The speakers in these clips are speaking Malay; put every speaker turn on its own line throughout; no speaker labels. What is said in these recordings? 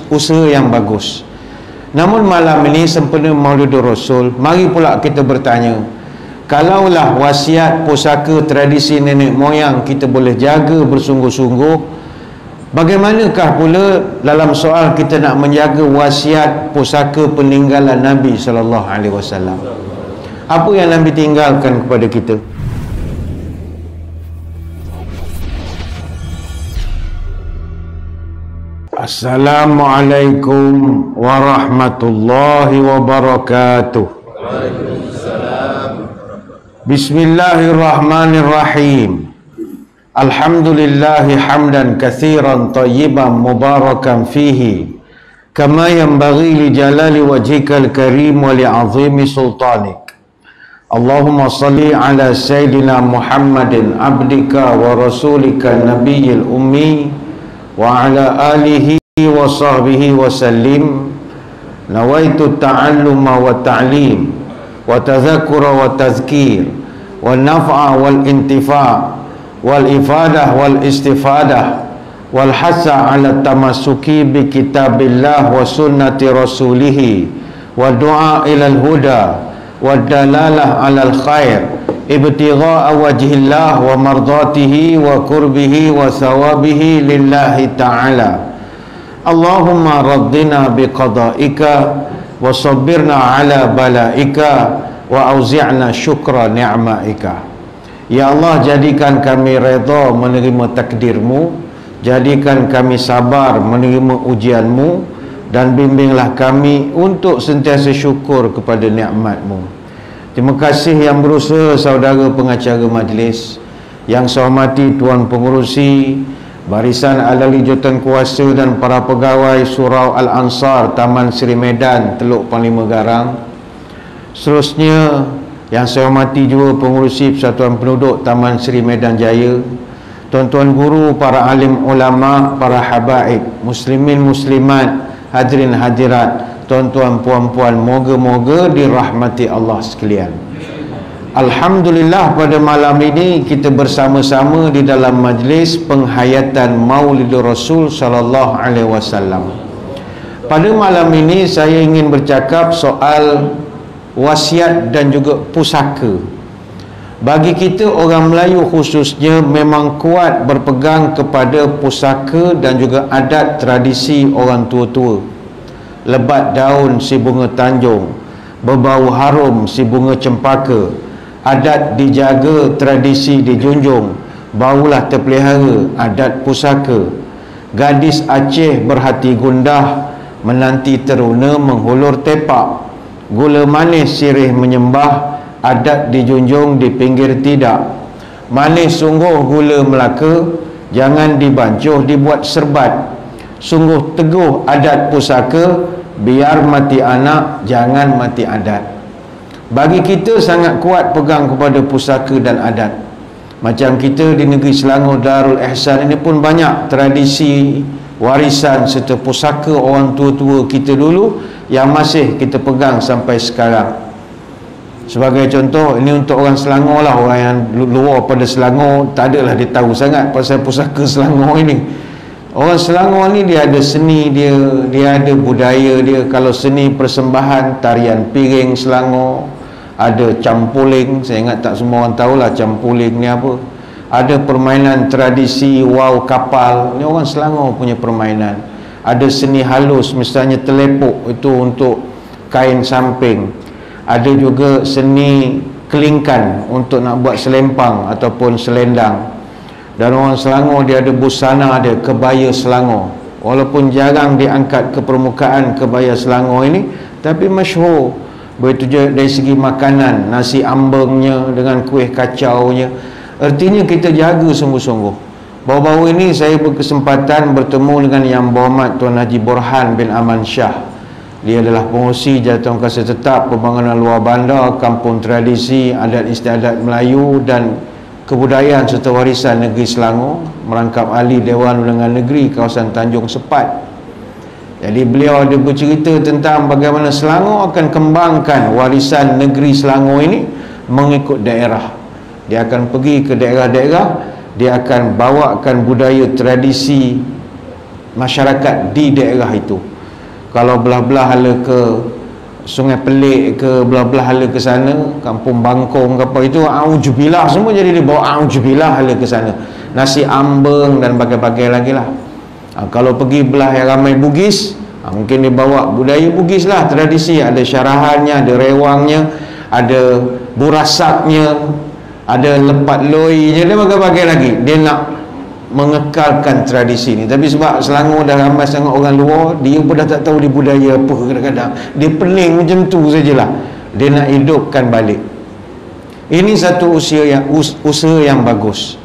usaha yang bagus. Namun malam ini sempena Maulidur Rasul, mari pula kita bertanya, kalaulah wasiat pusaka tradisi nenek moyang kita boleh jaga bersungguh-sungguh, bagaimanakah pula dalam soal kita nak menjaga wasiat pusaka peninggalan Nabi SAW? Apa yang Nabi tinggalkan kepada kita? Assalamualaikum warahmatullahi wabarakatuh. Bismillahirrahmanirrahim. Alhamdulillahi hamdan katsiran tayyiban mubarakan fihi kama yanbaghi li jalali wajhikal karim wa li 'azimi sultanik. Allahumma salli ala sayyidina Muhammadin abdika wa rasulika nabiyil ummi wa ala alihi wa sahbihi wa sallim. Nawaitu ta'alluma wa ta'lim wa tadhakkura wa tadhkir wa naf'a wal intifa' wal ifadah wal istifadah wal hasa ala tamassuki bi kitabillah wa sunnati rasulih wa du'a ilal huda wa dalalah alal khair ibtigha'a wajhillah wa mardatihi wa qurbihi wa thawabihi lillahi ta'ala. Allahumma raddina biqada'ika wa sabbirna ala bala'ika wa auzi'na syukra ni'ma'ika. Ya Allah, jadikan kami redha menerima takdirmu, jadikan kami sabar menerima ujianmu, dan bimbinglah kami untuk sentiasa syukur kepada nikmatmu. Terima kasih yang berusaha saudara pengacara majlis, yang saya hormati Tuan Pengerusi, Barisan Ahli Jawatan Kuasa dan para pegawai Surau Al-Ansar Taman Seri Medan, Teluk Panglima Garang. Seterusnya yang saya hormati juga Pengerusi Persatuan Penduduk Taman Seri Medan Jaya, tuan-tuan guru, para alim ulama, para habaib, muslimin muslimat, hadirin hadirat, tuan-tuan puan-puan, moga-moga dirahmati Allah sekalian. Alhamdulillah, pada malam ini kita bersama-sama di dalam majlis penghayatan Maulidur Rasul sallallahu alaihi wasallam. Pada malam ini saya ingin bercakap soal wasiat dan juga pusaka. Bagi kita orang Melayu khususnya memang kuat berpegang kepada pusaka dan juga adat tradisi orang tua-tua. Lebat daun si bunga tanjung, berbau harum si bunga cempaka, adat dijaga, tradisi dijunjung, baulah terpelihara adat pusaka. Gadis Aceh berhati gundah, menanti teruna menghulur tepak. Gula manis sirih menyembah, adat dijunjung di pinggir tidak. Manis sungguh gula Melaka, jangan dibancuh dibuat serbat. Sungguh teguh adat pusaka, biar mati anak jangan mati adat. Bagi kita sangat kuat pegang kepada pusaka dan adat. Macam kita di negeri Selangor Darul Ihsan ini pun banyak tradisi, warisan serta pusaka orang tua-tua kita dulu yang masih kita pegang sampai sekarang. Sebagai contoh, ini untuk orang Selangor lah, orang yang luar pada Selangor tak adalah dia tahu sangat pasal pusaka Selangor ini. Orang Selangor ni dia ada seni dia, dia ada budaya dia. Kalau seni persembahan, tarian piring Selangor, ada campuling, saya ingat tak semua orang tahulah campuling ni apa. Ada permainan tradisi wow kapal, ni orang Selangor punya permainan. Ada seni halus, misalnya telepuk, itu untuk kain samping. Ada juga seni kelingkan untuk nak buat selempang ataupun selendang. Dan orang Selangor dia ada busana dia, kebaya Selangor. Walaupun jarang diangkat ke permukaan kebaya Selangor ini, tapi masyhur. Begitu juga dari segi makanan, nasi ambengnya dengan kuih kacaunya. Artinya kita jaga sungguh-sungguh. Baru-baru ini saya berkesempatan bertemu dengan Yang Berhormat Tuan Haji Borhan bin Aman Shah. Dia adalah pengurusi Jawatankuasa Tetap Pembangunan Luar Bandar, Kampung Tradisi, Adat Istiadat Melayu dan Kebudayaan serta Warisan Negeri Selangor, merangkap ahli Dewan Undangan Negeri kawasan Tanjung Sepat. Jadi beliau ada bercerita tentang bagaimana Selangor akan kembangkan warisan negeri Selangor ini mengikut daerah. Dia akan pergi ke daerah-daerah, dia akan bawakan budaya tradisi masyarakat di daerah itu. Kalau belah-belah hala ke Sungai Pelik ke, belah-belah hala ke sana, Kampung Bangkong ke apa, itu auzubillah semua, jadi dia bawa auzubillah hala ke sana. Nasi ambeng dan bagai-bagai lagi lah. Kalau pergi belah yang ramai Bugis, mungkin dia bawa budaya Bugis lah, tradisi, ada syarahannya, ada rewangnya, ada burasaknya, ada lepat loinya, dan bagai-bagai lagi. Dia nak mengekalkan tradisi ni. Tapi sebab Selangor dah ramai sangat orang luar, dia pun dah tak tahu dia budaya apa, kadang-kadang dia pening macam tu sajalah. Dia nak hidupkan balik. Ini satu usaha yang bagus.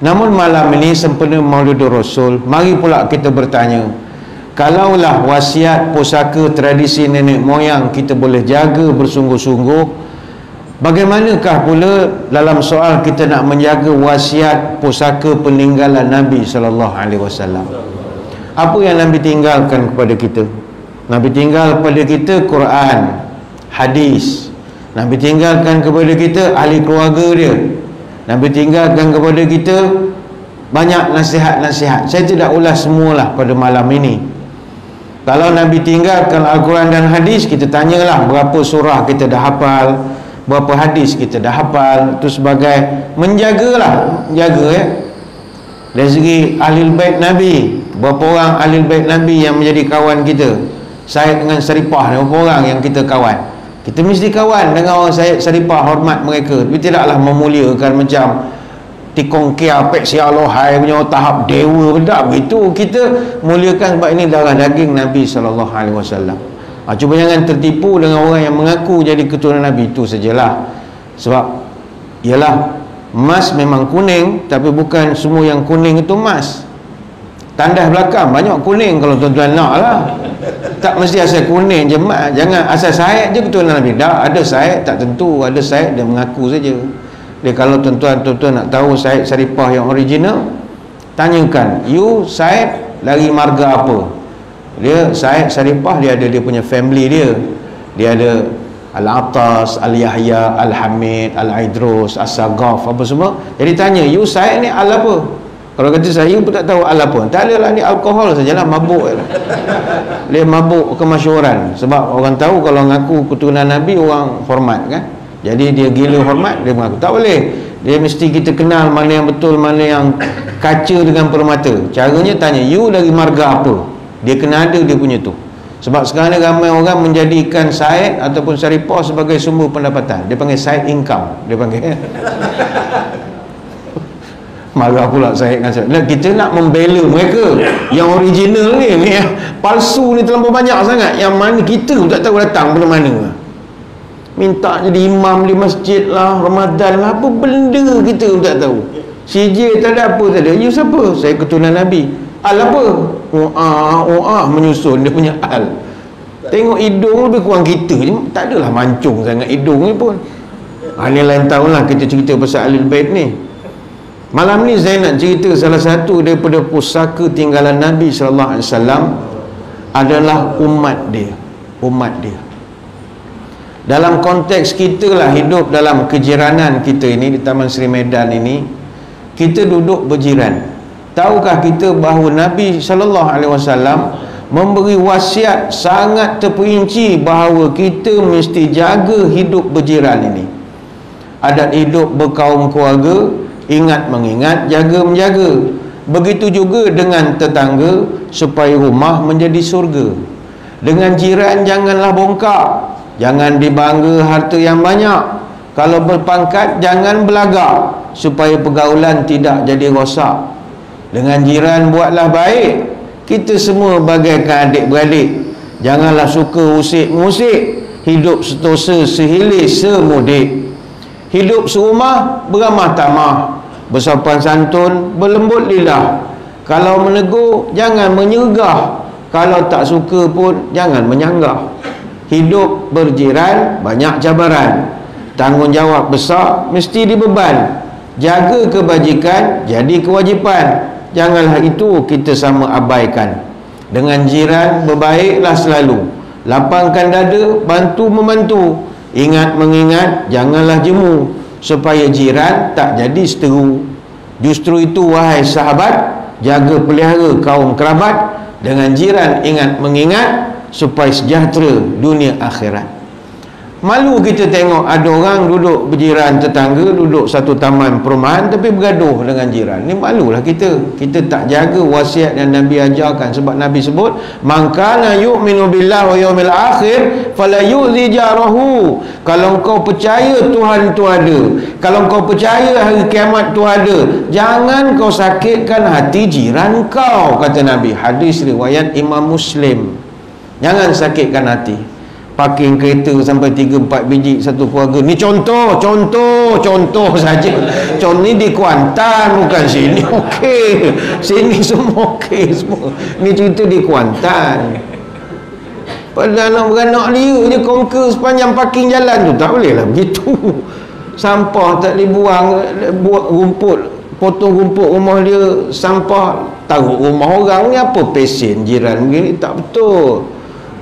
Namun malam ini sempena Maulidur Rasul, mari pula kita bertanya, kalaulah wasiat pusaka tradisi nenek moyang kita boleh jaga bersungguh-sungguh, bagaimanakah pula dalam soal kita nak menjaga wasiat pusaka peninggalan Nabi SAW? Apa yang Nabi tinggalkan kepada kita? Nabi tinggal kepada kita Quran, hadis. Nabi tinggalkan kepada kita ahli keluarga dia. Nabi tinggalkan kepada kita banyak nasihat-nasihat. Saya tidak ulas semualah pada malam ini. Kalau Nabi tinggalkan Al-Quran dan hadis, kita tanyalah berapa surah kita dah hafal, berapa hadis kita dah hafal. Itu sebagai menjagalah, menjaga ya. Dari segi Ahlul Bait Nabi, berapa orang Ahlul Bait Nabi yang menjadi kawan kita? Said dengan Saripah, berapa orang yang kita kawan? Kita mesti kawan dengan orang Said Saripah, hormat mereka. Tapi tidaklah memuliakan macam tikong kia pek si alohai punya tahap dewa, tidak begitu. Kita muliakan sebab ini darah daging Nabi SAW. Cuba jangan tertipu dengan orang yang mengaku jadi keturunan Nabi, itu sajalah. Sebab ialah emas memang kuning, tapi bukan semua yang kuning itu emas. Tandas belakang banyak kuning kalau tuan-tuan nak lah. Tak mesti asal kuning je emas. Jangan asal Said je keturunan Nabi. Tak, ada Said tak tentu, ada Said dia mengaku saja. Dia kalau tuan-tuan nak tahu Said Saripah yang original, tanyakan, you Said dari marga apa? Dia Said Saripah, dia ada dia punya family dia. Dia ada Al-Atas, Al-Yahya, Al-Hamid, Al-Aidrus, As-Sagaf, apa semua. Jadi tanya, you Said ni Al apa? Kalau kata saya pun tak tahu Al apa. Tak adalah, ni alkohol sajalah, mabuk je. Dia mabuk kemasyhuran. Sebab orang tahu kalau ngaku keturunan Nabi, orang hormat kan. Jadi dia gila hormat, dia mengaku. Tak boleh. Dia mesti kita kenal mana yang betul, mana yang kaca dengan permata. Caranya tanya, you dari marga apa? Dia kena ada dia punya tu. Sebab sekarang ni ramai orang menjadikan Said ataupun Saripah sebagai sumber pendapatan. Dia panggil side income. Dia panggil marah pula Said dengan Said. Kita nak membela mereka yang original ni yang palsu ni terlalu banyak sangat. Yang mana kita pun tak tahu datang dari mana. Minta jadi imam di masjid lah, Ramadan lah, apa benda kita pun tak tahu. CJ tak ada apa, tak ada. You siapa? Saya keturunan Nabi. Al apa? Menyusun dia punya al. Tengok hidung lebih kurang kita je. Tak adalah mancung sangat hidung ni pun. Ni lain tahun lah kita cerita pasal Ahlul Bait ni. Malam ni saya nak cerita salah satu daripada pusaka tinggalan Nabi SAW adalah umat dia. Umat dia. Dalam konteks kita lah hidup dalam kejiranan kita ini di Taman Seri Medan ini, kita duduk berjiran. Tahukah kita bahawa Nabi SAW memberi wasiat sangat terperinci bahawa kita mesti jaga hidup berjiran ini. Adat hidup berkaum keluarga, ingat mengingat, jaga menjaga. Begitu juga dengan tetangga, supaya rumah menjadi surga. Dengan jiran janganlah bongkak, jangan dibangga harta yang banyak. Kalau berpangkat jangan belagak, supaya pergaulan tidak jadi rosak. Dengan jiran buatlah baik. Kita semua bagaikan adik-beradik. Janganlah suka usik-ngusik. Hidup setosa sehilir semudik. Hidup serumah beramah tamah, bersopan santun, berlembut lidah. Kalau menegur jangan menyergah, kalau tak suka pun jangan menyanggah. Hidup berjiran banyak cabaran, tanggungjawab besar mesti dibeban. Jaga kebajikan jadi kewajipan, janganlah itu kita sama abaikan. Dengan jiran berbaiklah selalu, lapangkan dada, bantu membantu. Ingat mengingat, janganlah jemu, supaya jiran tak jadi seteru. Justru itu wahai sahabat, jaga pelihara kaum kerabat. Dengan jiran ingat mengingat, supaya sejahtera dunia akhirat. Malu kita tengok ada orang duduk berjiran tetangga, duduk satu taman perumahan tapi bergaduh dengan jiran. Ni malulah kita. Kita tak jaga wasiat yang Nabi ajarkan. Sebab Nabi sebut, "Man kana yu'minu billahi wa yawmil akhir fala yu'zi jarahu." Kalau kau percaya Tuhan tu ada, kalau kau percaya hari kiamat tu ada, jangan kau sakitkan hati jiran kau, kata Nabi. Hadis riwayat Imam Muslim. Jangan sakitkan hati. Parking kereta sampai 3-4 biji satu keluarga. Ni contoh saja. Contoh ni di Kuantan, bukan sini. Okey. Sini semua okey semua. Ni cerita di Kuantan. Padahal nak beranak dia je conquer sepanjang parking jalan tu. Tak boleh lah begitu. Sampah tak boleh buang, buat rumput, potong rumput rumah dia, sampah taruh rumah orang. Ni apa pesen jiran begini? Tak betul.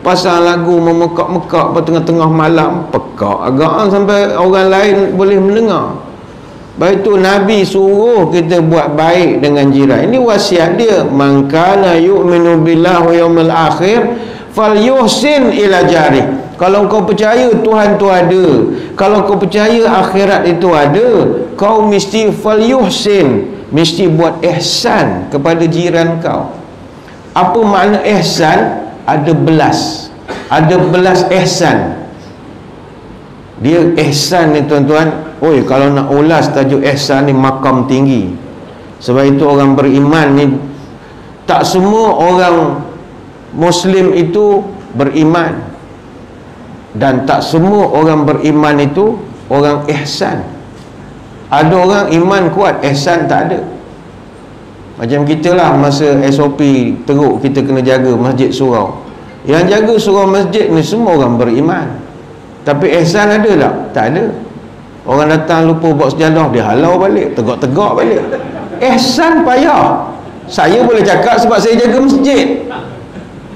Pasang lagu memekak-mekak pada tengah-tengah malam, pekak agak sampai orang lain boleh mendengar. Baik tu Nabi suruh kita buat baik dengan jiran. Ini wasiat dia, man kana yu'minu billahi wa yawmil akhir falyuhsin ila jari. Kalau kau percaya Tuhan tu ada, kalau kau percaya akhirat itu ada, kau mesti falyuhsin, mesti buat ihsan kepada jiran kau. Apa makna ihsan? Ada belas ihsan. Dia ihsan ni tuan-tuan, oi, kalau nak ulas tajuk ihsan ni makam tinggi. Sebab itu orang beriman ni, tak semua orang Muslim itu beriman, dan tak semua orang beriman itu orang ihsan. Ada orang iman kuat, ihsan tak ada. Macam kita lah, masa SOP teruk kita kena jaga masjid surau. Yang jaga surau masjid ni semua orang beriman. Tapi ihsan ada tak? Tak ada. Orang datang lupa bawa sejadah, dia halau balik, tegak-tegak balik. Ihsan payah. Saya boleh cakap sebab saya jaga masjid.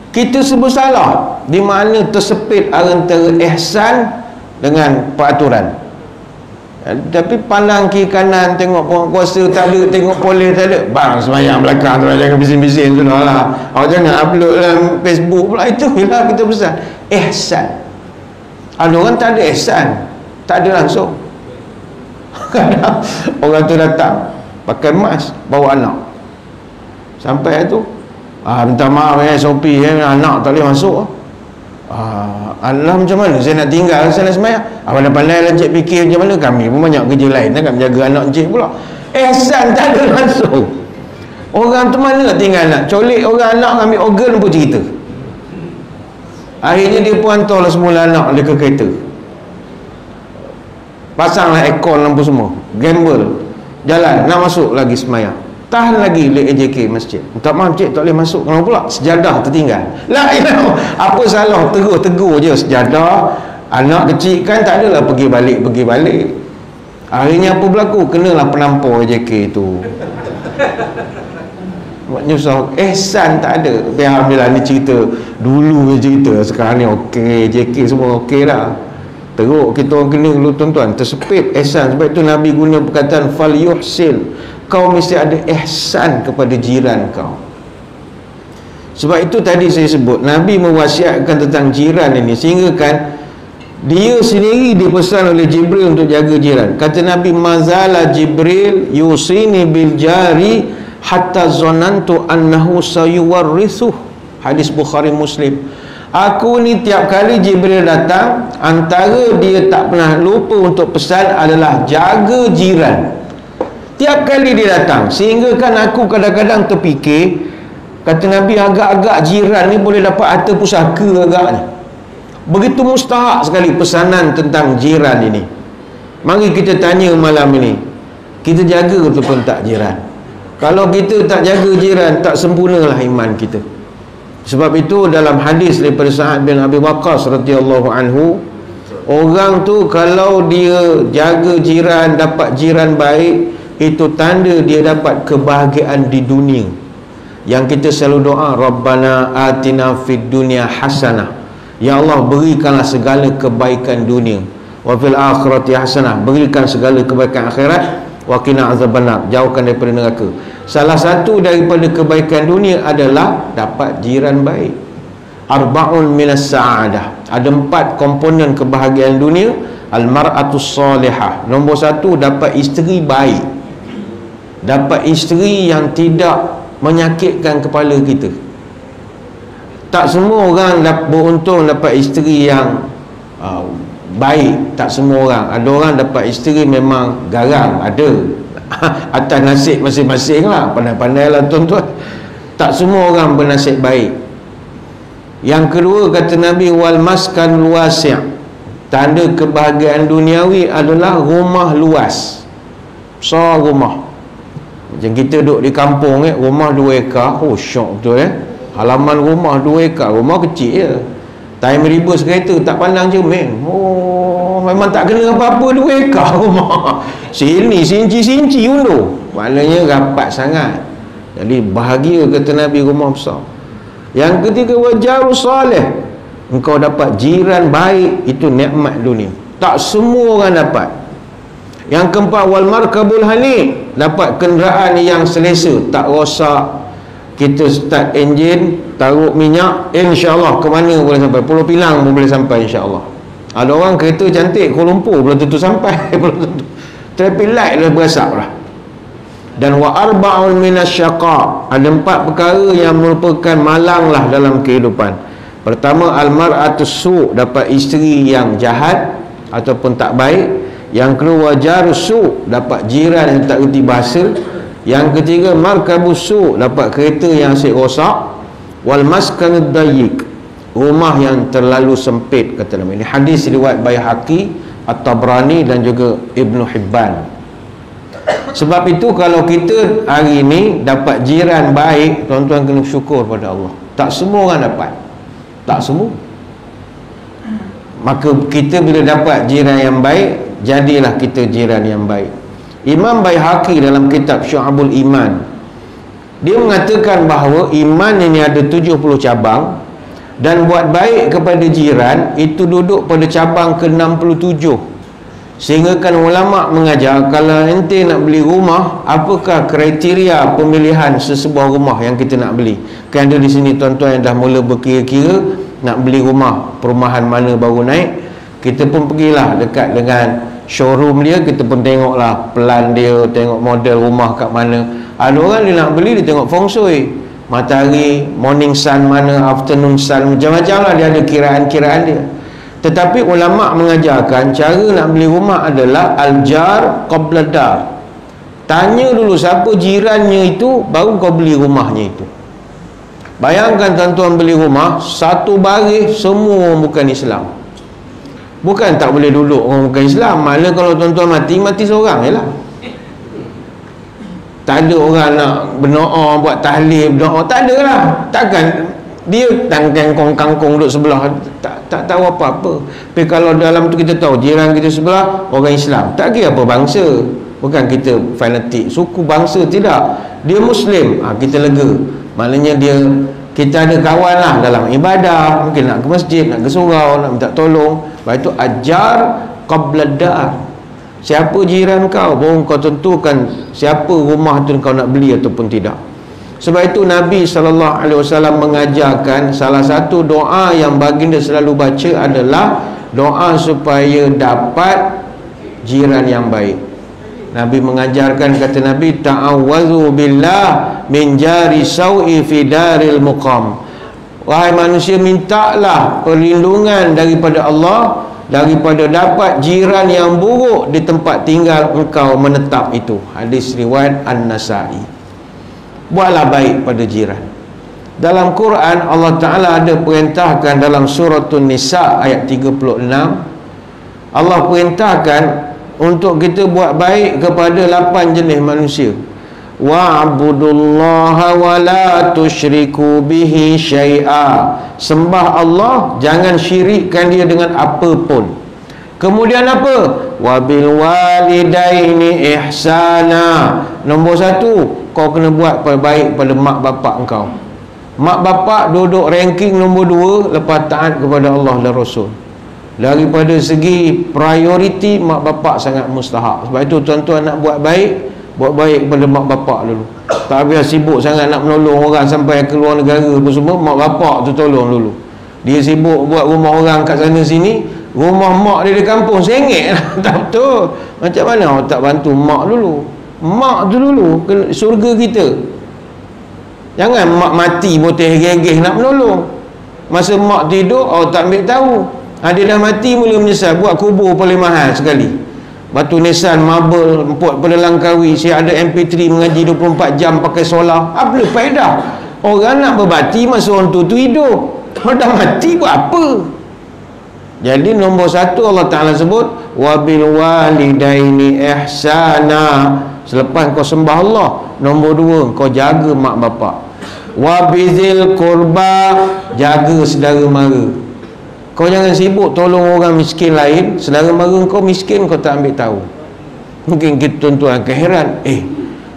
Kita sebut salah di mana tersepit antara ihsan dengan peraturan. Tapi pandang kiri kanan, tengok penguasa tak ada, tengok polis tak ada, bang semayang belakang tu, jangan bising-bising tu lah. Awak jangan upload dalam Facebook pula. Itu lah kita pesan ihsan. Ada orang tak ada ihsan, tak ada langsung. Kadang orang tu datang pakai mask, bawa anak, sampai tu minta maaf SOP anak tak boleh masuk. Allah, macam mana saya nak tinggal, saya nak semayang? Pandai-pandai lah cik fikir macam mana. Kami pun banyak kerja lain, tak menjaga anak cik pula. Ihsan tak ada langsung. Orang tu mana nak tinggal, nak colik orang anak, ambil organ pun cerita. Akhirnya dia pun hantarlah semula anak dia ke kereta, pasanglah aircon lampu semua, gamble, jalan, nak masuk lagi semayang. Tahan lagi oleh AJK masjid. Minta maaf cik, tak boleh masuk. Kenapa pula? Sejadah tertinggal. La ilah. Apa salah? Tegur je sejadah. Anak kecil kan tak adalah pergi balik. Akhirnya apa berlaku? Kenalah penampar AJK tu. Buat nyusah. Ihsan tak ada. Tapi alhamdulillah ni cerita dulu cerita. Sekarang ni okey, AJK semua okey dah. Teruk kita orang kena dulu tuan-tuan. Tersepit ihsan. Sebab itu Nabi guna perkataan fal yuhsin. Kau mesti ada ihsan kepada jiran kau. Sebab itu tadi saya sebut, Nabi mewasiatkan tentang jiran ini, sehingga kan dia sendiri dipesan oleh Jibril untuk jaga jiran. Kata Nabi, mazala Jibril yusini bil jari hatta zonantu annahu sayuwarrithuh. Hadis Bukhari Muslim. Aku ni tiap kali Jibril datang, antara dia tak pernah lupa untuk pesan adalah jaga jiran. Tiap kali dia datang, sehingga kan aku kadang-kadang terfikir, kata Nabi, agak-agak jiran ni boleh dapat harta pusaka agaknya. Begitu mustahak sekali pesanan tentang jiran ini. Mari kita tanya malam ini, kita jaga ataupun tak jiran? Kalau kita tak jaga jiran, tak sempurnalah iman kita. Sebab itu dalam hadis daripada Sa'ad bin Abi Waqqas radhiyallahu anhu, orang tu kalau dia jaga jiran, dapat jiran baik, itu tanda dia dapat kebahagiaan di dunia. Yang kita selalu doa, Rabbana atina fid dunya hasanah, ya Allah berikanlah segala kebaikan dunia, wa fil akhirati hasanah, berikan segala kebaikan akhirat, wa qina azabannar, jauhkan daripada neraka. Salah satu daripada kebaikan dunia adalah dapat jiran baik. arba'un minas sa'adah. Ada 4 komponen kebahagiaan dunia. Al-mar'atus salihah. Nombor 1, dapat isteri baik. Dapat isteri yang tidak menyakitkan kepala kita. Tak semua orang beruntung dapat isteri yang baik. Tak semua orang. Ada orang dapat isteri memang garang. Ada. Atas nasib masing-masing lah. Pandai-pandai lah tuan-tuan. Tak semua orang bernasib baik. Yang kedua, kata Nabi, wal maskan wasi'. Tanda kebahagiaan duniawi adalah rumah luas. Besar rumah. Macam kita duduk di kampung, rumah 2 ekar. Oh, syok betul halaman rumah 2 ekar. Rumah kecil je. Time ribus kereta tak pandang cermin. Oh, memang tak kena apa-apa 2 ekar rumah. Sini sinci-sinci undur. Maknanya rapat sangat. Jadi bahagia, kata Nabi, rumah besar. Yang ketiga, wajarus salih. Engkau dapat jiran baik. Itu nikmat dunia. Tak semua orang dapat. Yang keempat, wal markabul hani. Dapat kenderaan yang selesa, tak rosak. Kita start enjin, taruh minyak, insya-Allah ke mana boleh sampai. Pulau Pinang pun boleh sampai, insya-Allah. Ada orang kereta cantik Kuala Lumpur belum tentu sampai. Belum tentu. Traffic light dah berasap dah. Dan wa arba'un minasyaqa. Ada 4 perkara yang merupakan malang lah dalam kehidupan. Pertama, al-mar'atus su'. Dapat isteri yang jahat ataupun tak baik. Yang kedua, wajarus su'. Dapat jiran yang tak reti bahasa. Yang ketiga, markabus su'. Dapat kereta yang asyik rosak. Wal maskanud dayyik. Rumah yang terlalu sempit, kata Nabi. Ini hadis riwayat Baihaqi, At-Tabrani dan juga Ibnu Hibban. Sebab itu kalau kita hari ini dapat jiran baik, tuan-tuan kena syukur pada Allah. Tak semua orang dapat. Tak semua. Maka kita bila dapat jiran yang baik, jadilah kita jiran yang baik. Imam Baihaqi dalam kitab Syu'abul Iman, dia mengatakan bahawa iman ini ada 70 cabang, dan buat baik kepada jiran itu duduk pada cabang ke-67. Sehingga kan ulama mengajar, kalau ente nak beli rumah, apakah kriteria pemilihan sesebuah rumah yang kita nak beli? Kan ada di sini tuan-tuan yang dah mula berkira-kira nak beli rumah, perumahan mana baru naik. Kita pun pergilah dekat dengan showroom dia, kita pun tengoklah plan dia, tengok model rumah kat mana. Ada orang dia nak beli, dia tengok feng shui, matahari, morning sun mana, afternoon sun, macam-macam lah, dia ada kiraan-kiraan dia. Tetapi ulama' mengajarkan cara nak beli rumah adalah al-jar qabla dar. Tanya dulu siapa jirannya itu, baru kau beli rumahnya itu. Bayangkan tuan-tuan beli rumah, satu baris semua orang bukan Islam. Bukan tak boleh duduk orang bukan Islam, malah kalau tuan-tuan mati, mati seorang je lah. Tak ada orang nak berdoa, buat tahlil, berdoa, tak ada lah. Takkan dia kangkong duduk sebelah, tak tahu apa-apa. Tapi kalau dalam tu kita tahu jiran kita sebelah orang Islam, tak kira apa bangsa. Bukan kita fanatik suku bangsa, tidak, dia Muslim, kita lega. Maknanya kita ada kawan lah dalam ibadah, mungkin nak ke masjid, nak ke surau, nak minta tolong. Lepas itu ajar qabla dar. Siapa jiran kau, baru kau tentukan siapa rumah tu kau nak beli ataupun tidak. Sebab itu Nabi SAW mengajarkan salah satu doa yang baginda selalu baca adalah doa supaya dapat jiran yang baik. Nabi mengajarkan, kata Nabi, ta'awwadhu billah min jari sawi fi daril muqam. Wahai manusia, mintalah perlindungan daripada Allah daripada dapat jiran yang buruk di tempat tinggal engkau menetap itu. Hadis riwayat An-Nasa'i. Buatlah baik pada jiran. Dalam Quran Allah Ta'ala ada perintahkan dalam Suratun Nisa ayat 36. Allah perintahkan untuk kita buat baik kepada 8 jenis manusia. Wa'budullaha wa la tusyriku bihi syai'a. Sembah Allah, jangan syirikkan dia dengan apa pun. Kemudian apa? Wabil walidaini ihsana. Nombor 1, kau kena buat baik pada mak bapak engkau. Mak bapak duduk ranking nombor 2 lepas taat kepada Allah dan Rasul. Daripada segi prioriti, mak bapak sangat mustahak. Sebab itu tuan-tuan nak buat baik, buat baik kepada mak bapak dulu. Tak biar sibuk sangat nak menolong orang sampai ke luar negara apa semua, mak bapak tu tolong dulu. Dia sibuk buat rumah orang kat sana sini, rumah mak dia di kampung sengit lah. Tak betul. Macam mana awak tak bantu mak dulu? Mak tu dulu surga kita. Jangan mak mati boteh gegeh nak menolong. Masa mak tidur awak tak ambil tahu. Dia dah mati mula menyesal, buat kubur paling mahal sekali, batu nisan, marble, empuk pada Langkawi. Saya ada MP3 mengaji 24 jam pakai solar. Apa faedah? Orang nak berbati masa orang tu hidup. Kalau dah mati buat apa? Jadi nombor satu Allah Ta'ala sebut wabil walidaini ihsana. Selepas kau sembah Allah, nombor dua kau jaga mak bapak. Wabizil kurba, jaga saudara mara. Kau jangan sibuk tolong orang miskin lain, saudara mara kau miskin kau tak ambil tahu. Mungkin kita tuan-tuan akan heran,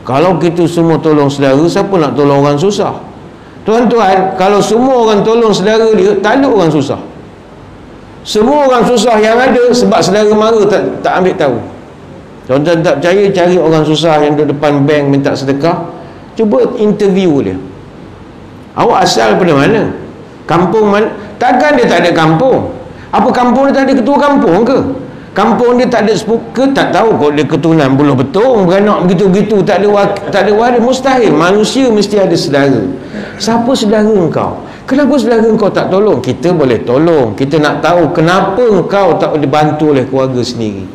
kalau kita semua tolong saudara, siapa nak tolong orang susah? Tuan-tuan, kalau semua orang tolong saudara dia, tak ada orang susah. Semua orang susah yang ada sebab saudara mara tak ambil tahu. Tuan-tuan tak percaya, cari orang susah yang duduk depan bank minta sedekah, cuba interview dia. Awak asal pada mana? Kampung mana? Takkan dia tak ada kampung? Apa kampung dia tak ada ketua kampung ke? Kampung dia tak ada sepupu ke? Tak tahu kok dia keturunan buluh betung, beranak begitu-begitu, tak ada waris. Mustahil. Manusia mesti ada saudara. Siapa saudara engkau? Kenapa saudara engkau tak tolong? Kita boleh tolong. Kita nak tahu kenapa engkau tak dibantu oleh keluarga sendiri.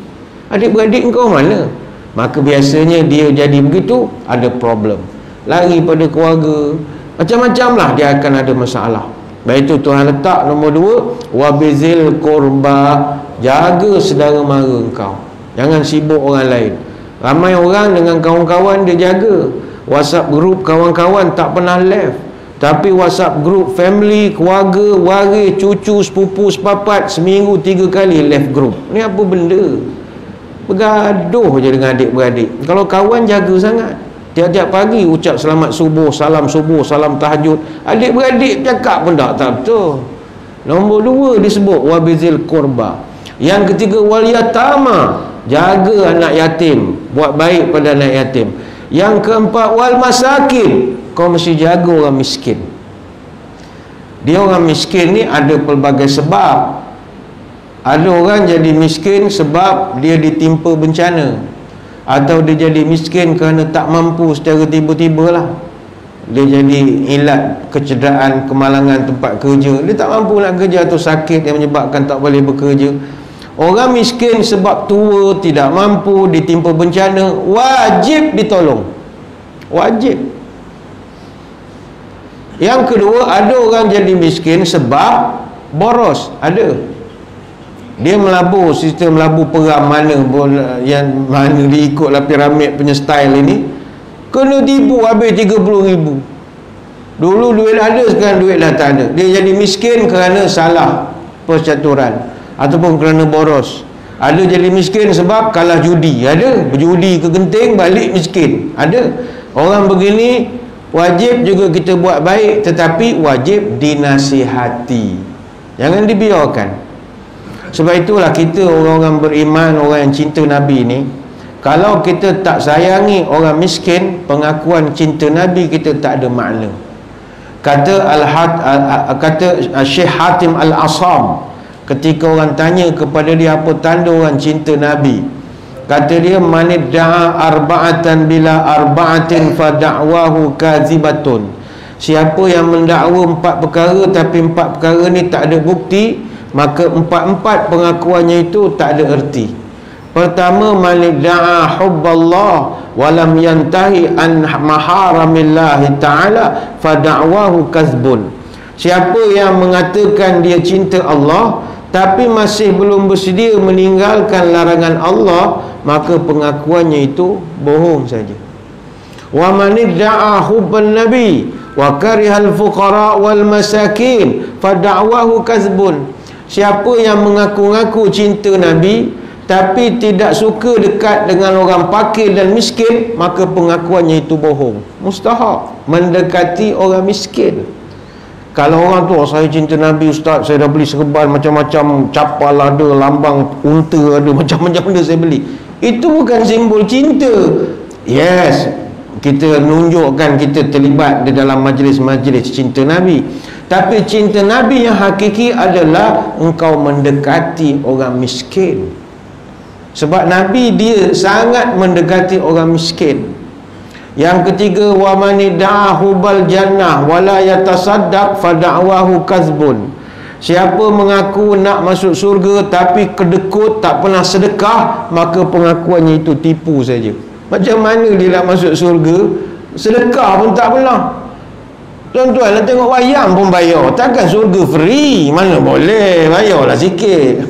Adik-beradik engkau mana? Maka biasanya dia jadi begitu, ada problem. Lari pada keluarga, macam-macam lah dia akan ada masalah. Baik itu Tuhan letak nombor dua, wabizil kurba, jaga saudara mara engkau. Jangan sibuk orang lain. Ramai orang dengan kawan-kawan dia jaga. WhatsApp group kawan-kawan tak pernah left. Tapi WhatsApp group family, keluarga, waris, cucu, sepupu, sepapat, seminggu 3 kali left group. Ni apa benda? Bergaduh je dengan adik-beradik. Kalau kawan jaga sangat, tiap-tiap pagi ucap selamat subuh, salam tahajud. Adik-beradik cakap pun tak betul. Nombor dua disebut wabizil kurba. Yang ketiga wal yatama, jaga anak yatim, buat baik pada anak yatim. Yang keempat wal masakin, kau mesti jaga orang miskin. Dia orang miskin ni ada pelbagai sebab. Ada orang jadi miskin sebab dia ditimpa bencana, atau dia jadi miskin kerana tak mampu secara tiba-tiba lah. Dia jadi ilat kecederaan, kemalangan tempat kerja, dia tak mampu nak kerja, atau sakit yang menyebabkan tak boleh bekerja. Orang miskin sebab tua, tidak mampu, ditimpa bencana, wajib ditolong. Wajib. Yang kedua, ada orang jadi miskin sebab boros. Ada. Dia melabur, sistem melabur peram mana pun, yang mana diikutlah piramid punya style ini, kena tipu habis 30,000. Dulu duit ada, sekarang duit dah tak ada. Dia jadi miskin kerana salah percaturan ataupun kerana boros. Ada jadi miskin sebab kalah judi. Ada berjudi ke genting balik miskin. Ada. Orang begini wajib juga kita buat baik, tetapi wajib dinasihati, jangan dibiarkan. Sebab itulah kita orang-orang beriman, orang yang cinta Nabi ni, kalau kita tak sayangi orang miskin, pengakuan cinta Nabi kita tak ada makna. Kata Syekh Hatim Al-Asam, ketika orang tanya kepada dia apa tanda orang cinta Nabi, kata dia, manidda'a arba'atan bila arba'atin fa da'wahu kazibatun. Siapa yang mendakwa 4 perkara tapi 4 perkara ni tak ada bukti, maka 4 pengakuannya itu tak ada erti. Pertama, manidda'a hubballah walam yantahi an maharamillahi ta'ala fa da'wahu kazbun. Siapa yang mengatakan dia cinta Allah tapi masih belum bersedia meninggalkan larangan Allah, maka pengakuannya itu bohong saja. Wa man idda'a hubban nabi wa karihal fuqara wal masakin fa da'wahu kazbun. Siapa yang mengaku-ngaku cinta Nabi tapi tidak suka dekat dengan orang fakir dan miskin, maka pengakuannya itu bohong. Mustahak mendekati orang miskin. Kalau orang tu, saya cinta Nabi Ustaz, saya dah beli serban macam-macam, capal ada, lambang unta ada, macam-macam benda saya beli, itu bukan simbol cinta. Yes, kita menunjukkan kita terlibat di dalam majlis-majlis cinta Nabi, Tapi cinta Nabi yang hakiki adalah engkau mendekati orang miskin. Sebab Nabi dia sangat mendekati orang miskin. Yang ketiga, wa man da'ahu bal jannah wala yatasaddaq fa da'wahu kazbun. Siapa mengaku nak masuk surga tapi kedekut, tak pernah sedekah, maka pengakuannya itu tipu saja. Macam mana dia nak masuk surga, sedekah pun tak pernah. Tuan-tuan nak tengok wayang pun bayar. Takkan surga free? Mana boleh, bayarlah sikit.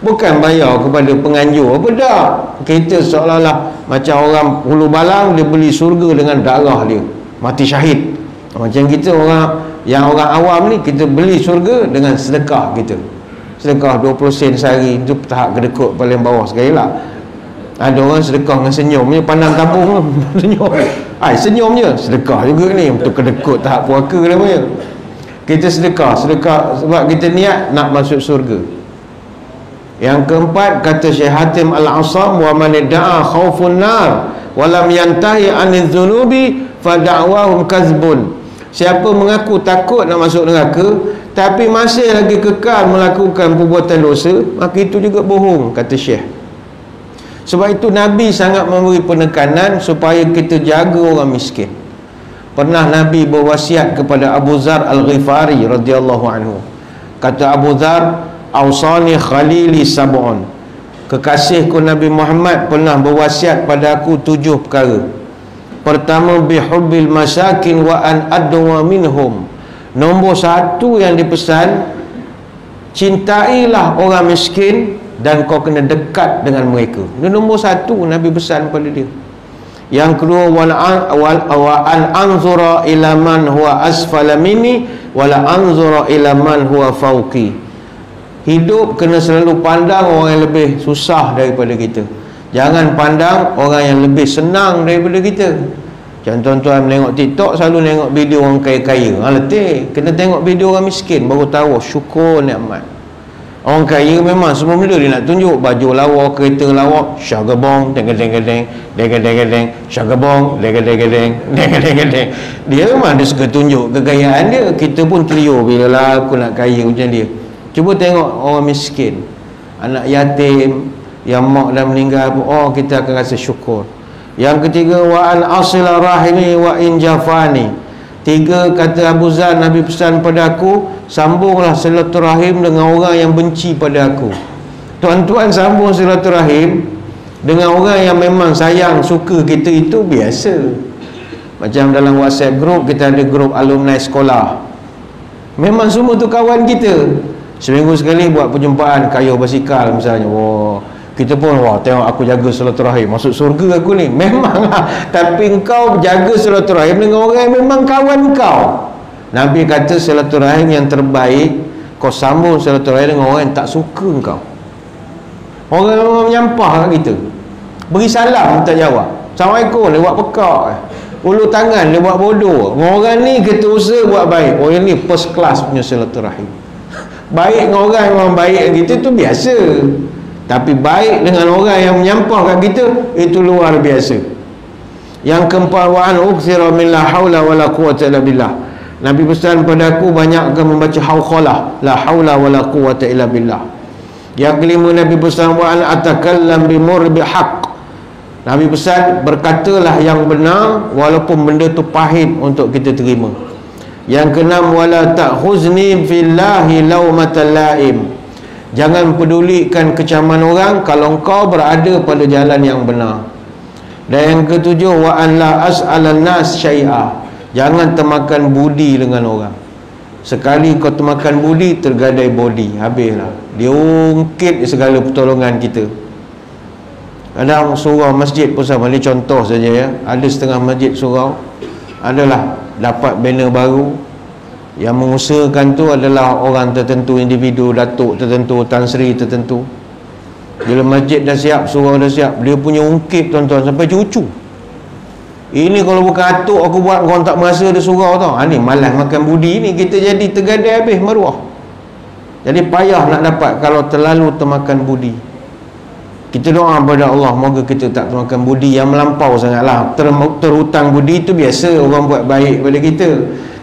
Bukan bayar kepada penganjur apa dah. Kita seolah-olah macam orang hulu balang, dia beli surga dengan darah dia, mati syahid. Macam kita orang yang orang awam ni, kita beli surga dengan sedekah kita. Sedekah 20 sen sehari, itu tahap kedekut paling bawah sekali lah. Ada orang sedekah dengan senyumnya, pandang tabung senyum. Senyumnya sedekah juga ni, untuk kedekut tahap puaka namanya. Kita sedekah sebab kita niat nak masuk surga. Yang keempat, kata Syekh Hatim Al-Asam, wa man da'a khaufun nar wa lam yantahi 'anil dzunubi fa da'wahum kazbun. Siapa mengaku takut nak masuk neraka tapi masih lagi kekal melakukan perbuatan dosa, maka itu juga bohong, kata Syekh. Sebab itu Nabi sangat memberi penekanan supaya kita jaga orang miskin. Pernah Nabi berwasiat kepada Abu Dzar Al-Ghifari radhiyallahu anhu. Kata Abu Dzar, "Ausani khalili sab'un." Kekasihku Nabi Muhammad pernah berwasiat pada aku 7 perkara. Pertama, bihubbil masakin wa an adwa minhum. Nombor 1 yang dipesan, cintailah orang miskin dan kau kena dekat dengan mereka. Ini nombor 1 Nabi pesan pada dia. Yang kedua, wa an anzura ila man huwa asfala minni wa la anzura ila man huwa fawqi. Hidup kena selalu pandang orang yang lebih susah daripada kita. Jangan pandang orang yang lebih senang daripada kita. Macam tuan-tuan menengok TikTok, selalu tengok video orang kaya-kaya. Letih, kena tengok video orang miskin, baru tahu syukur nikmat. Orang kaya memang semua benda dia nak tunjuk. Baju lawa, kereta lawa, syagabong, deng-deng-deng, deng-deng-deng, syagabong, deng-deng-deng, deng-deng-deng. Dia memang dia suka tunjuk kekayaan dia. Kita pun terliur bila lah aku nak kaya macam dia. Cuba tengok orang miskin, anak yatim yang mak dah meninggal, kita akan rasa syukur. Yang ketiga, wa an asila rahimi wa in jafani. 3, kata Abu Dzar, Nabi pesan pada aku, sambunglah silaturahim dengan orang yang benci pada aku. Tuan-tuan, sambung silaturahim dengan orang yang memang sayang, suka kita, itu biasa. Macam dalam WhatsApp group, kita ada grup alumni sekolah, memang semua tu kawan kita. Seminggu sekali buat perjumpaan kayuh basikal misalnya. Kita pun tengok aku jaga silaturahim, masuk surga aku ni. Memang lah. Tapi engkau jaga silaturahim dengan orang yang memang kawan kau. Nabi kata silaturahim yang terbaik, kau sambung silaturahim dengan orang yang tak suka engkau. Orang yang menyampah kat kita, beri salam tak jawab, Assalamualaikum dia buat pekak, ulu tangan dia buat bodoh. Orang ni kita usaha buat baik, orang ni first class punya silaturahim. Baik dengan orang yang memang baik dengan kita tu biasa, tapi baik dengan orang yang menyampah kat kita, itu luar biasa. Yang keempat, wa an ukthira min la haula wala quwwata illa billah. Nabi pesan pada aku, banyakkan membaca hauqalah, la haula wala quwwata illa billah. Yang kelima, Nabi pesan, wa an atakallam bi murbi haqq. Nabi pesan, berkatalah yang benar walaupun benda tu pahit untuk kita terima. Yang keenam, wala ta'khuzni fillahi laumatal laim. Jangan pedulikan kecaman orang kalau engkau berada pada jalan yang benar. Dan yang ketujuh, wa an la as'alan nas syai'a. Jangan termakan budi dengan orang. Sekali kau termakan budi, tergadai bodi, habislah. Dia ungkit segala pertolongan kita. Kadang surau masjid pun sama. Ini contoh saja ya. Ada setengah masjid surau adalah dapat banner baru. Yang mengusahakan tu adalah orang tertentu, individu, datuk tertentu, Tan Sri tertentu. Bila masjid dah siap, surau dah siap, dia punya ungkit tuan-tuan sampai cucu. Ini kalau bukan atuk aku buat, korang tak merasa ada surau tau. Ni malas makan budi ni, kita jadi tergadai habis maruah. Jadi payah nak dapat kalau terlalu termakan budi. Kita doa kepada Allah, moga kita tak termakan budi yang melampau sangatlah. Terhutang budi itu biasa, orang buat baik pada kita.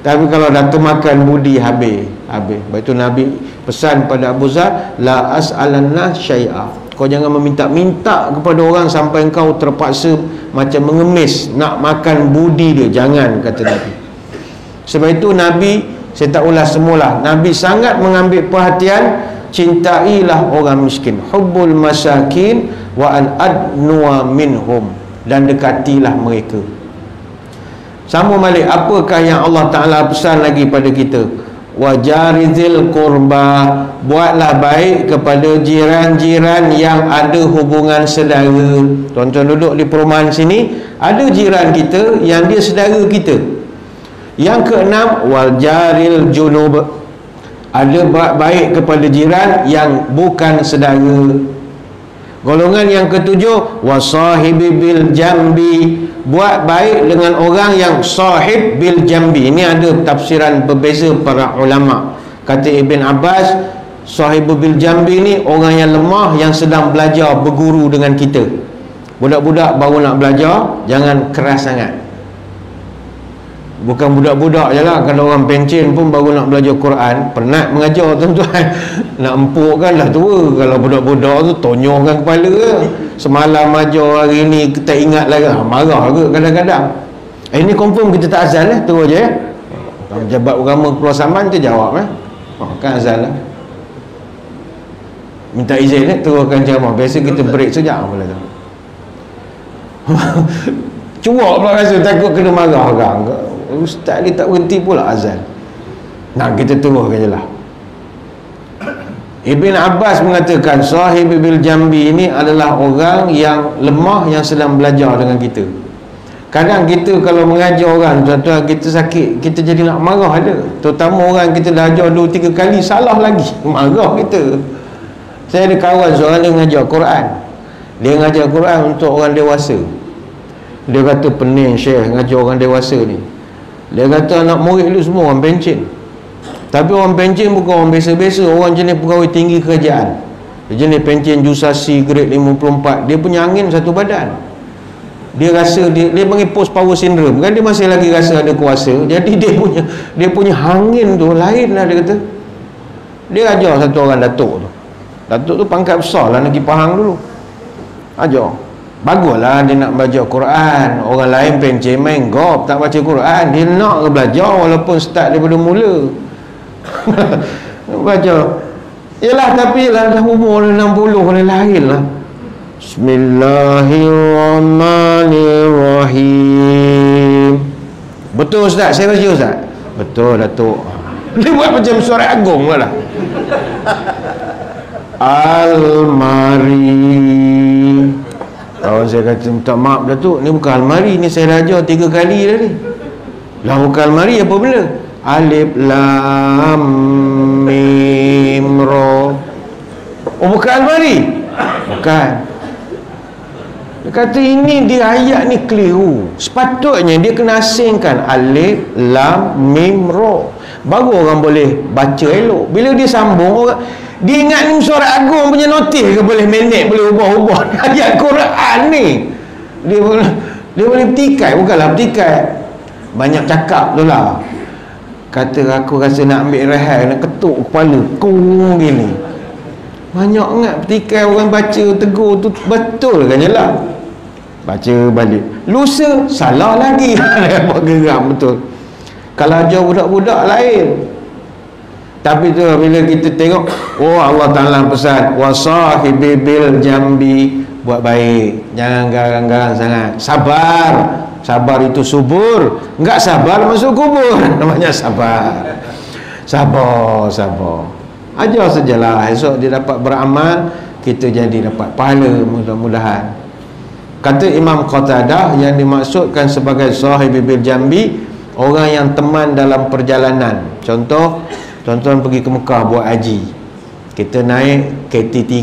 Tapi kalau dah tu makan budi, habis. Lepas tu Nabi pesan pada Abu Zar, la as'alanna syai'a, kau jangan meminta-minta kepada orang sampai kau terpaksa macam mengemis nak makan budi dia. Jangan, kata Nabi. Sebab itu Nabi, saya tak ulas semula, Nabi sangat mengambil perhatian, cintailah orang miskin, hubbul masakin wa an adnuwa minhum, dan dekatilah mereka. Sambung balik, apakah yang Allah Ta'ala pesan lagi pada kita? Wajarizil qurba, buatlah baik kepada jiran-jiran yang ada hubungan saudara. Tuan-tuan duduk di perumahan sini, ada jiran kita yang dia saudara kita. Yang keenam, waljaril junub, ada buat baik kepada jiran yang bukan saudara. Golongan yang ketujuh, wasahibi bil jambi, buat baik dengan orang yang sahib bil jambi. Ini ada tafsiran berbeza para ulama. Kata Ibn Abbas, sahibu bil jambi ni orang yang lemah yang sedang belajar berguru dengan kita. Budak-budak baru nak belajar, jangan keras sangat. Bukan budak-budak je lah, kalau orang pencen pun baru nak belajar Quran, penat mengajar tuan-tuan. Nak empuk kan dah tua. Kalau budak-budak tu tonyohkan kepala ke. Semalam ajar, hari ni kita ingat lagi, marah ke kadang-kadang. Ini confirm kita tak azan terus je. Pejabat agama Pulau Saman tu jawab kan azan lah. Minta izin teruskan ceramah. Biasa kita break sekejap pula tu. Cuak pula rasa, takut kena marah orang. Ustaz ni tak berhenti pula azan. Nah, kita teruskan je lah. Ibn Abbas mengatakan sahib bil jambi ini adalah orang yang lemah yang sedang belajar dengan kita. Kadang kita kalau mengajar orang, tuan-tuan, kita sakit, kita jadi nak marah ada. Terutama orang kita dah ajar 2-3 kali salah lagi, marah kita. Saya ada kawan seorang dia mengajar Quran. Dia mengajar Quran untuk orang dewasa. Dia kata pening Syekh mengajar orang dewasa ni. Dia kata anak murid dia semua orang pencen. Tapi orang pencen bukan orang biasa-biasa, orang jenis pegawai tinggi kerajaan. Dia jenis pencen jusasi grade 54. Dia punya angin satu badan. Dia rasa dia panggil post power syndrome kan, dia masih lagi rasa ada kuasa. Jadi dia punya angin tu lain lah, dia kata. Dia ajar satu orang datuk tu. Datuk tu pangkat besar lah, Negeri Pahang dulu. Ajar. Baguslah dia nak belajar Quran. Orang lain pencen main gop, tak baca Quran. Dia nak belajar walaupun start daripada mula. Baca. Yalah, tapi lah dah umur 60 orang lain lah. Bismillahirrahmanirrahim. Betul Ustaz? Saya baca Ustaz? Betul Datuk. Dia buat macam suara agung lah. Almari. Kawan saya kata, minta maaf Datuk, ni bukan almari, ni saya dah ajar 3 kali dah ni. Lah bukan almari, apa benda? Alif lam mim ra. Oh, bukan almari? Bukan. Dia kata ini dia ayat ni keliru. Sepatutnya dia kena asingkan alif lam mim ra, baru orang boleh baca elok. Bila dia sambung, orang dia ingat ni suara agung punya notis ke, boleh minit, boleh ubah-ubah ayat Quran ni. Dia boleh petikai, bukanlah petikai, banyak cakap tu lah. Kata aku rasa nak ambil rehat, nak ketuk kepala kung gini. Banyak ingat petikai, orang baca tegur tu betul kan je lah. Baca balik, lusa salah lagi. Buat geram betul. Kalau ajar budak-budak lain. Tapi tu bila kita tengok, oh Allah Ta'ala pesan wasahibi bil jambi, buat baik, jangan garang-garang sangat, sabar. Sabar itu subur, enggak sabar masuk kubur. Namanya sabar. Sabar. Ajar sajalah, esok dia dapat beramal, kita jadi dapat pahala mudah-mudahan. Kata Imam Qatadah, yang dimaksudkan sebagai sahibi bil jambi, orang yang teman dalam perjalanan. Contoh, tuan-tuan pergi ke Mekah buat haji, kita naik KT3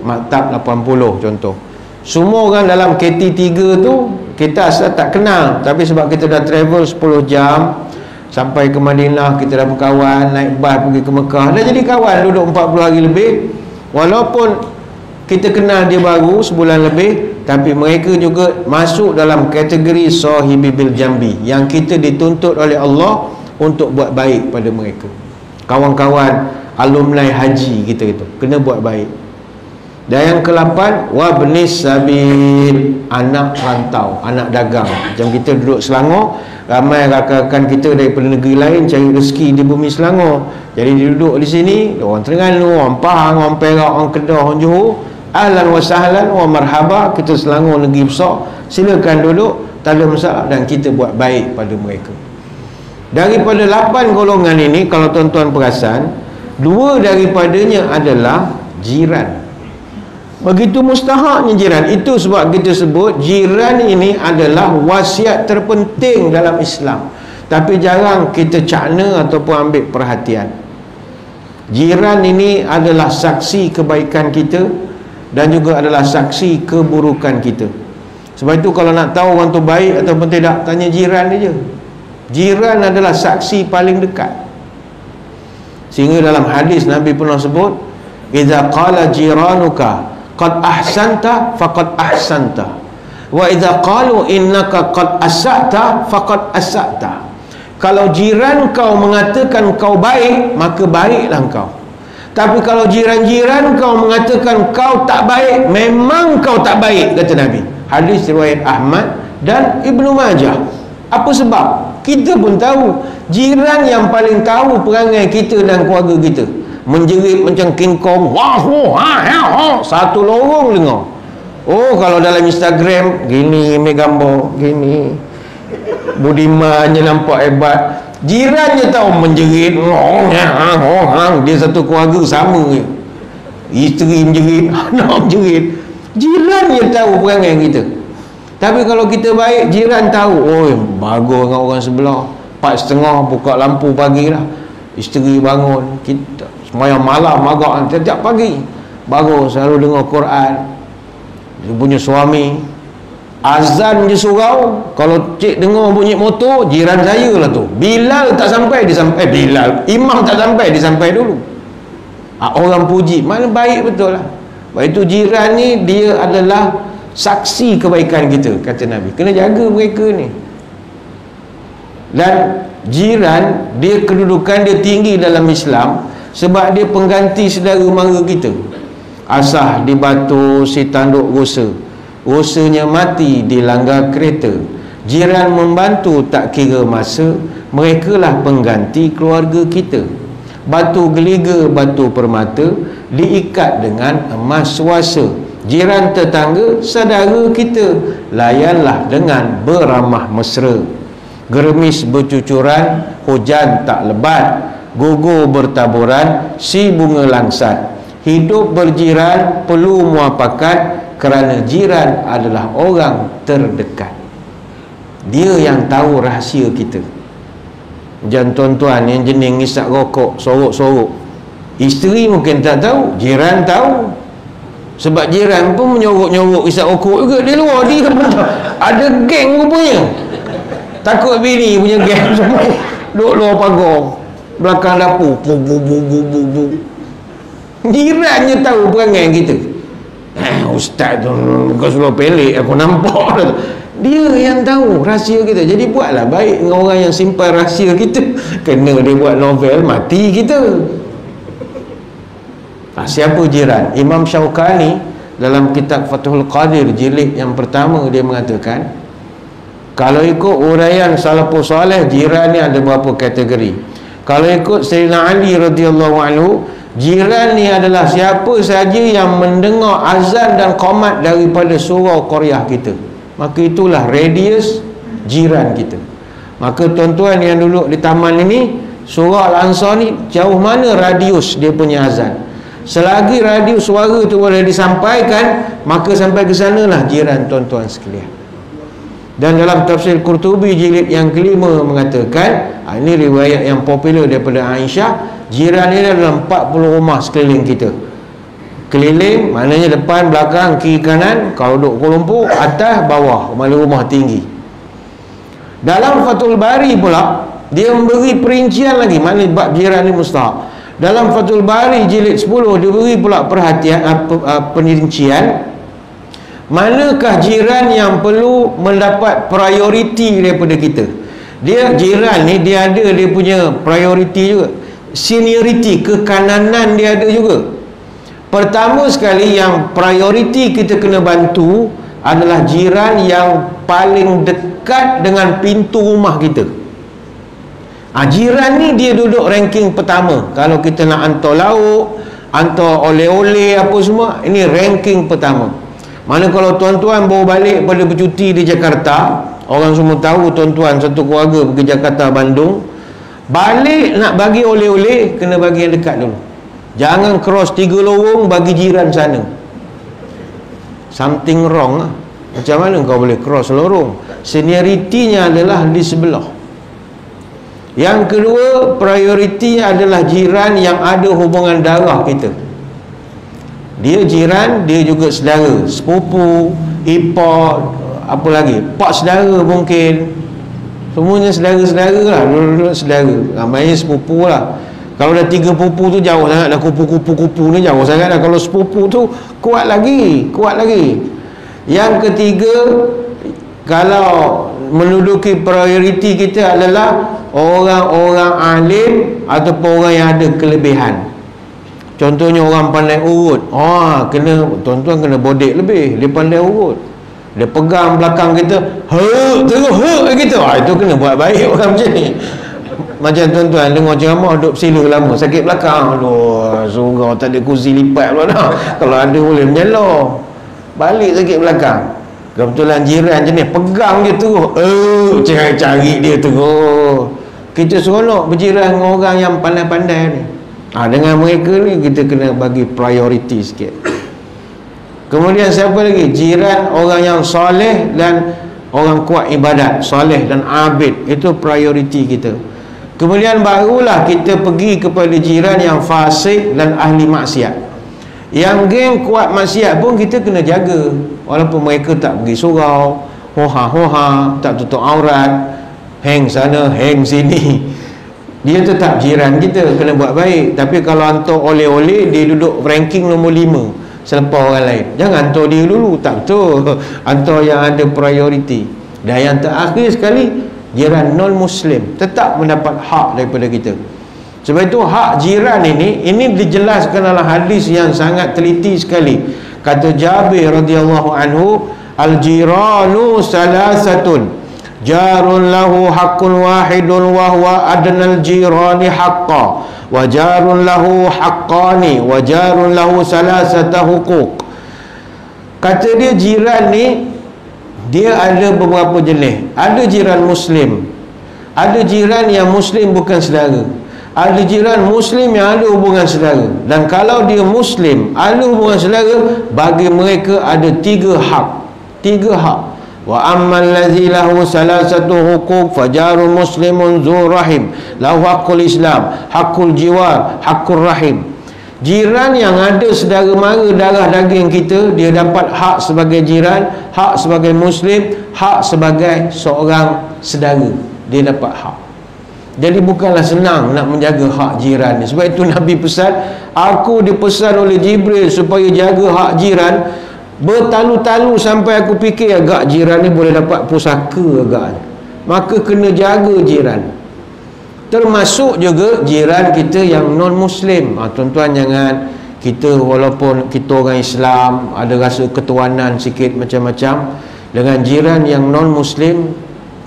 Maktab 80 contoh. Semua orang dalam KT3 tu kita asal tak kenal, tapi sebab kita dah travel 10 jam sampai ke Madinah, kita dah berkawan, naik bas pergi ke Mekah, dah jadi kawan, duduk 40 hari lebih. Walaupun kita kenal dia baru sebulan lebih, tapi mereka juga masuk dalam kategori sahibi bil jambi, yang kita dituntut oleh Allah untuk buat baik pada mereka. Kawan-kawan alumni haji kita itu kena buat baik. Dan yang ke-8, wabnis sabil, anak rantau, anak dagang. Macam kita duduk Selangor, ramai rakan-rakan kita daripada negeri lain cari rezeki di bumi Selangor. Jadi dia duduk di sini, orang Terengganu, orang Pahang, orang Perak, orang Kedah, orang Johor, ahlan wa sahlan wa marhaba, kita Selangor negeri besar, silakan duduk, tak ada masalah, dan kita buat baik pada mereka. Daripada 8 golongan ini, kalau tuan-tuan perasan, 2 daripadanya adalah jiran. Begitu mustahaknya jiran. Itu sebab kita sebut jiran ini adalah wasiat terpenting dalam Islam, tapi jarang kita cakna ataupun ambil perhatian. Jiran ini adalah saksi kebaikan kita dan juga adalah saksi keburukan kita. Sebab itu kalau nak tahu orang tu baik ataupun tidak, tanya jiran dia je. Jiran adalah saksi paling dekat. Sehingga dalam hadis Nabi pernah sebut, idza qala jiranuka qad ahsanta faqad ahsanta, wa idza qalu innaka qad asata faqad asata. Kalau jiran kau mengatakan kau baik, maka baiklah kau. Tapi kalau jiran-jiran kau mengatakan kau tak baik, memang kau tak baik, kata Nabi. Hadis riwayat Ahmad dan Ibnu Majah. Apa sebab? Kita pun tahu jiran yang paling tahu perangai kita dan keluarga kita. Menjerit macam King Kong, wah, satu lorong dengar. Oh, kalau dalam Instagram gini, ambil gambar gini, Budiman je nampak hebat, jiran je tahu menjerit, dia satu keluarga sama je. Isteri menjerit, anak menjerit, jiran je tahu perangai kita. Tapi kalau kita baik, jiran tahu, oh bagus dengan orang sebelah, 4:30 buka lampu pagi lah, isteri bangun, kita semayang malam agak setiap pagi, bagus, selalu dengar Quran. Dia punya suami azan je surau, kalau cik dengar bunyi motor, jiran saya lah tu, Bilal tak sampai, dia sampai, Bilal imam tak sampai, dia sampai dulu. Orang puji, mana baik betul lah. Sebab itu jiran ni dia adalah saksi kebaikan kita, kata Nabi. Kena jaga mereka ni. Dan jiran dia kedudukan dia tinggi dalam Islam sebab dia pengganti saudara mara kita. Asah di batu si tanduk rosa, rosanya mati dilanggar kereta, jiran membantu tak kira masa, merekalah pengganti keluarga kita. Batu geliga, batu permata diikat dengan emas suasa, jiran tetangga saudara kita, layanlah dengan beramah mesra. Gerimis bercucuran, hujan tak lebat, gugur bertaburan, si bunga langsat. Hidup berjiran perlu muafakat, kerana jiran adalah orang terdekat. Dia yang tahu rahsia kita. Jangan tuan-tuan yang jenis ngisap rokok, sorok-sorok, isteri mungkin tak tahu, jiran tahu. Sebab jiran pun menyorok-nyorok isap rokok juga di luar, dia pun tahu. Ada geng rupanya. Takut bini punya geng semua duduk luar pagar, belakang dapur, jirannya tahu perangai kita. Ustaz tu bukan suruh pelik, aku nampak dah. Dia yang tahu rahsia kita. Jadi buatlah baik dengan orang yang simpan rahsia kita. Kena dia buat novel, mati kita. Siapa jiran? Imam Syaukani dalam kitab Fathul Qadir jilid yang pertama, dia mengatakan, kalau ikut uraian salafus salih, jiran ni ada berapa kategori. Kalau ikut Sayyidina Ali radhiyallahu anhu, jiran ni adalah siapa saja yang mendengar azan dan qamat daripada surau qaryah kita, maka itulah radius jiran kita. Maka tuan-tuan yang duduk di taman ini, surau Al-Ansar ni, jauh mana radius dia punya azan. Selagi radius suara tu boleh disampaikan, maka sampai ke sanalah jiran tuan-tuan sekalian. Dan dalam tafsir Qurtubi jilid yang kelima mengatakan, ini riwayat yang popular daripada Aisyah, jiran ini adalah 40 rumah sekeliling kita. Keliling maknanya depan, belakang, kiri, kanan. Kalau duduk Kuala Lumpur, atas, bawah, mana rumah tinggi. Dalam Fathul Bari pula, dia memberi perincian lagi mana bab jiran ini mustahak. Dalam Fathul Bari jilid 10 diberi pula perhatian, perincian manakah jiran yang perlu mendapat prioriti daripada kita. Dia jiran ni dia ada dia punya priority juga, seniority, kekananan dia ada juga. Pertama sekali yang priority kita kena bantu adalah jiran yang paling dekat dengan pintu rumah kita. Jiran ni dia duduk ranking pertama. Kalau kita nak hantar lauk, hantar oleh-oleh apa semua, ini ranking pertama. Mana kalau tuan-tuan baru balik pada bercuti di Jakarta, orang semua tahu tuan-tuan satu keluarga pergi Jakarta, Bandung, balik nak bagi oleh-oleh kena bagi yang dekat dulu. Jangan cross 3 lorong bagi jiran sana. Something wrong lah. Macam mana kau boleh cross lorong? Senioritinya adalah di sebelah. Yang kedua, priority adalah jiran yang ada hubungan darah kita. Dia jiran, dia juga saudara, sepupu, ipar, apa lagi, pak saudara mungkin. Semuanya saudara-saudara lah, dua-dua saudara. Ramainya sepupu lah. Kalau dah 3 pupu tu jauh sangat dah, kupu-kupu ni jauh sangat dah. Kalau sepupu tu kuat lagi, kuat lagi. Yang ketiga, kalau menduduki prioriti kita adalah orang-orang alim ataupun orang yang ada kelebihan. Contohnya orang pandai urut. Kena, tuan-tuan kena bodek lebih. Dia pandai urut, dia pegang belakang kita, terus kita. Itu kena buat baik orang macam ni. Macam tuan-tuan dengar ceramah duduk sila lama, sakit belakang, aduh, surau tak ada kursi lipat pula dah. Kalau ada boleh menyelor, balik sakit belakang. Kebetulan jiran je ni pegang dia terus, cari dia terus. Kita seronok berjiran dengan orang yang pandai-pandai ni. Dengan mereka ni kita kena bagi priority sikit. Kemudian siapa lagi? Jiran orang yang soleh dan orang kuat ibadat, soleh dan abid, itu priority kita. Kemudian barulah kita pergi kepada jiran yang fasik dan ahli maksiat. Yang geng kuat maksiat pun kita kena jaga. Walaupun mereka tak pergi surau, hoha-hoha, tak tutup aurat, hang sana, hang sini, dia tetap jiran kita, kena buat baik. Tapi kalau hantar oleh-oleh, dia duduk ranking nombor 5 selepas orang lain. Jangan hantar dia dulu, tak betul. Hantar yang ada priority. Dan yang terakhir sekali, jiran non-Muslim tetap mendapat hak daripada kita. Sebab itu hak jiran ini dijelaskan dalam hadis yang sangat teliti sekali. Kata Jabir radhiyallahu anhu, al-jiranu salasatun, jarun lahu haqqun wahidun wa huwa adnal jirani haqqan, wa jarun lahu haqqani, wa jarun lahu salasata huquq. Kata dia, jiran ni dia ada beberapa jenis. Ada jiran Muslim, ada jiran yang Muslim bukan saudara, ada jiran Muslim yang ada hubungan saudara. Dan kalau dia Muslim ada hubungan saudara, bagi mereka ada 3 hak. 3 hak. Wa ammal ladzi lahu salasatu huquq fajarun muslimun zu rahim lahu haqqul islam, haqqul jiwar, haqqur rahim. Jiran yang ada saudara mara darah daging kita, dia dapat hak sebagai jiran, hak sebagai Muslim, hak sebagai seorang saudara. Dia dapat hak. Jadi bukanlah senang nak menjaga hak jiran ni. Sebab itu Nabi pesan, aku dipesan oleh Jibril supaya jaga hak jiran. Bertalu-talu sampai aku fikir agak jiran ni boleh dapat pusaka agak. Maka kena jaga jiran. Termasuk juga jiran kita yang non-Muslim. Tuan-tuan jangan, kita walaupun kita orang Islam ada rasa ketuanan sikit macam-macam, dengan jiran yang non-Muslim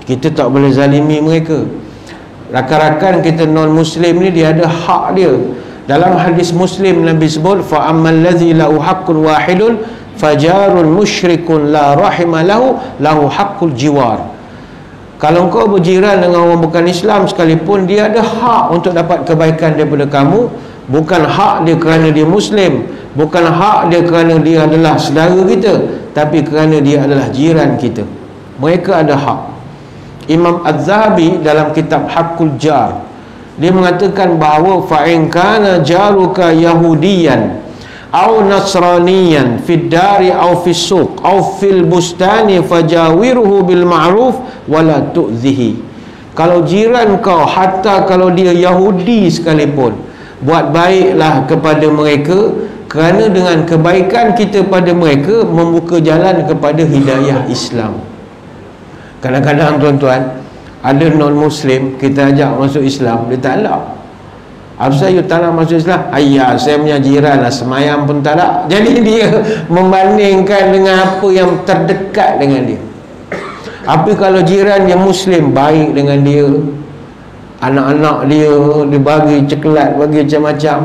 kita tak boleh zalimi mereka. Rakan-rakan kita non-Muslim ni dia ada hak dia. Dalam hadis Muslim Nabi sebut, fa ammal ladzi lahu haqqun wahidun fajarun musyrikun la rahima lahu haqqul jiwar. Kalau engkau berjiran dengan orang bukan Islam sekalipun, dia ada hak untuk dapat kebaikan daripada kamu. Bukan hak dia kerana dia Muslim, bukan hak dia kerana dia adalah saudara kita, tapi kerana dia adalah jiran kita. Mereka ada hak. Imam Az-Zahabi dalam kitab Haqqul Jar, dia mengatakan bahawa fa'in kana jaruka yahudiyan au nasraniyan fid dari au fis suq au fil bustani fajawiruhu bil ma'ruf wala tu'zihi. Kalau jiran kau, hatta kalau dia Yahudi sekalipun, buat baiklah kepada mereka, kerana dengan kebaikan kita pada mereka membuka jalan kepada hidayah Islam. Kadang-kadang tuan-tuan, ada non-Muslim, kita ajak masuk Islam, dia tak nak. Apa you tak nak masuk Islam? Ayah, saya punya jiran lah, semayang pun tak nak. Jadi dia membandingkan dengan apa yang terdekat dengan dia. Tapi kalau jiran yang Muslim, baik dengan dia, anak-anak dia bagi coklat, bagi macam-macam.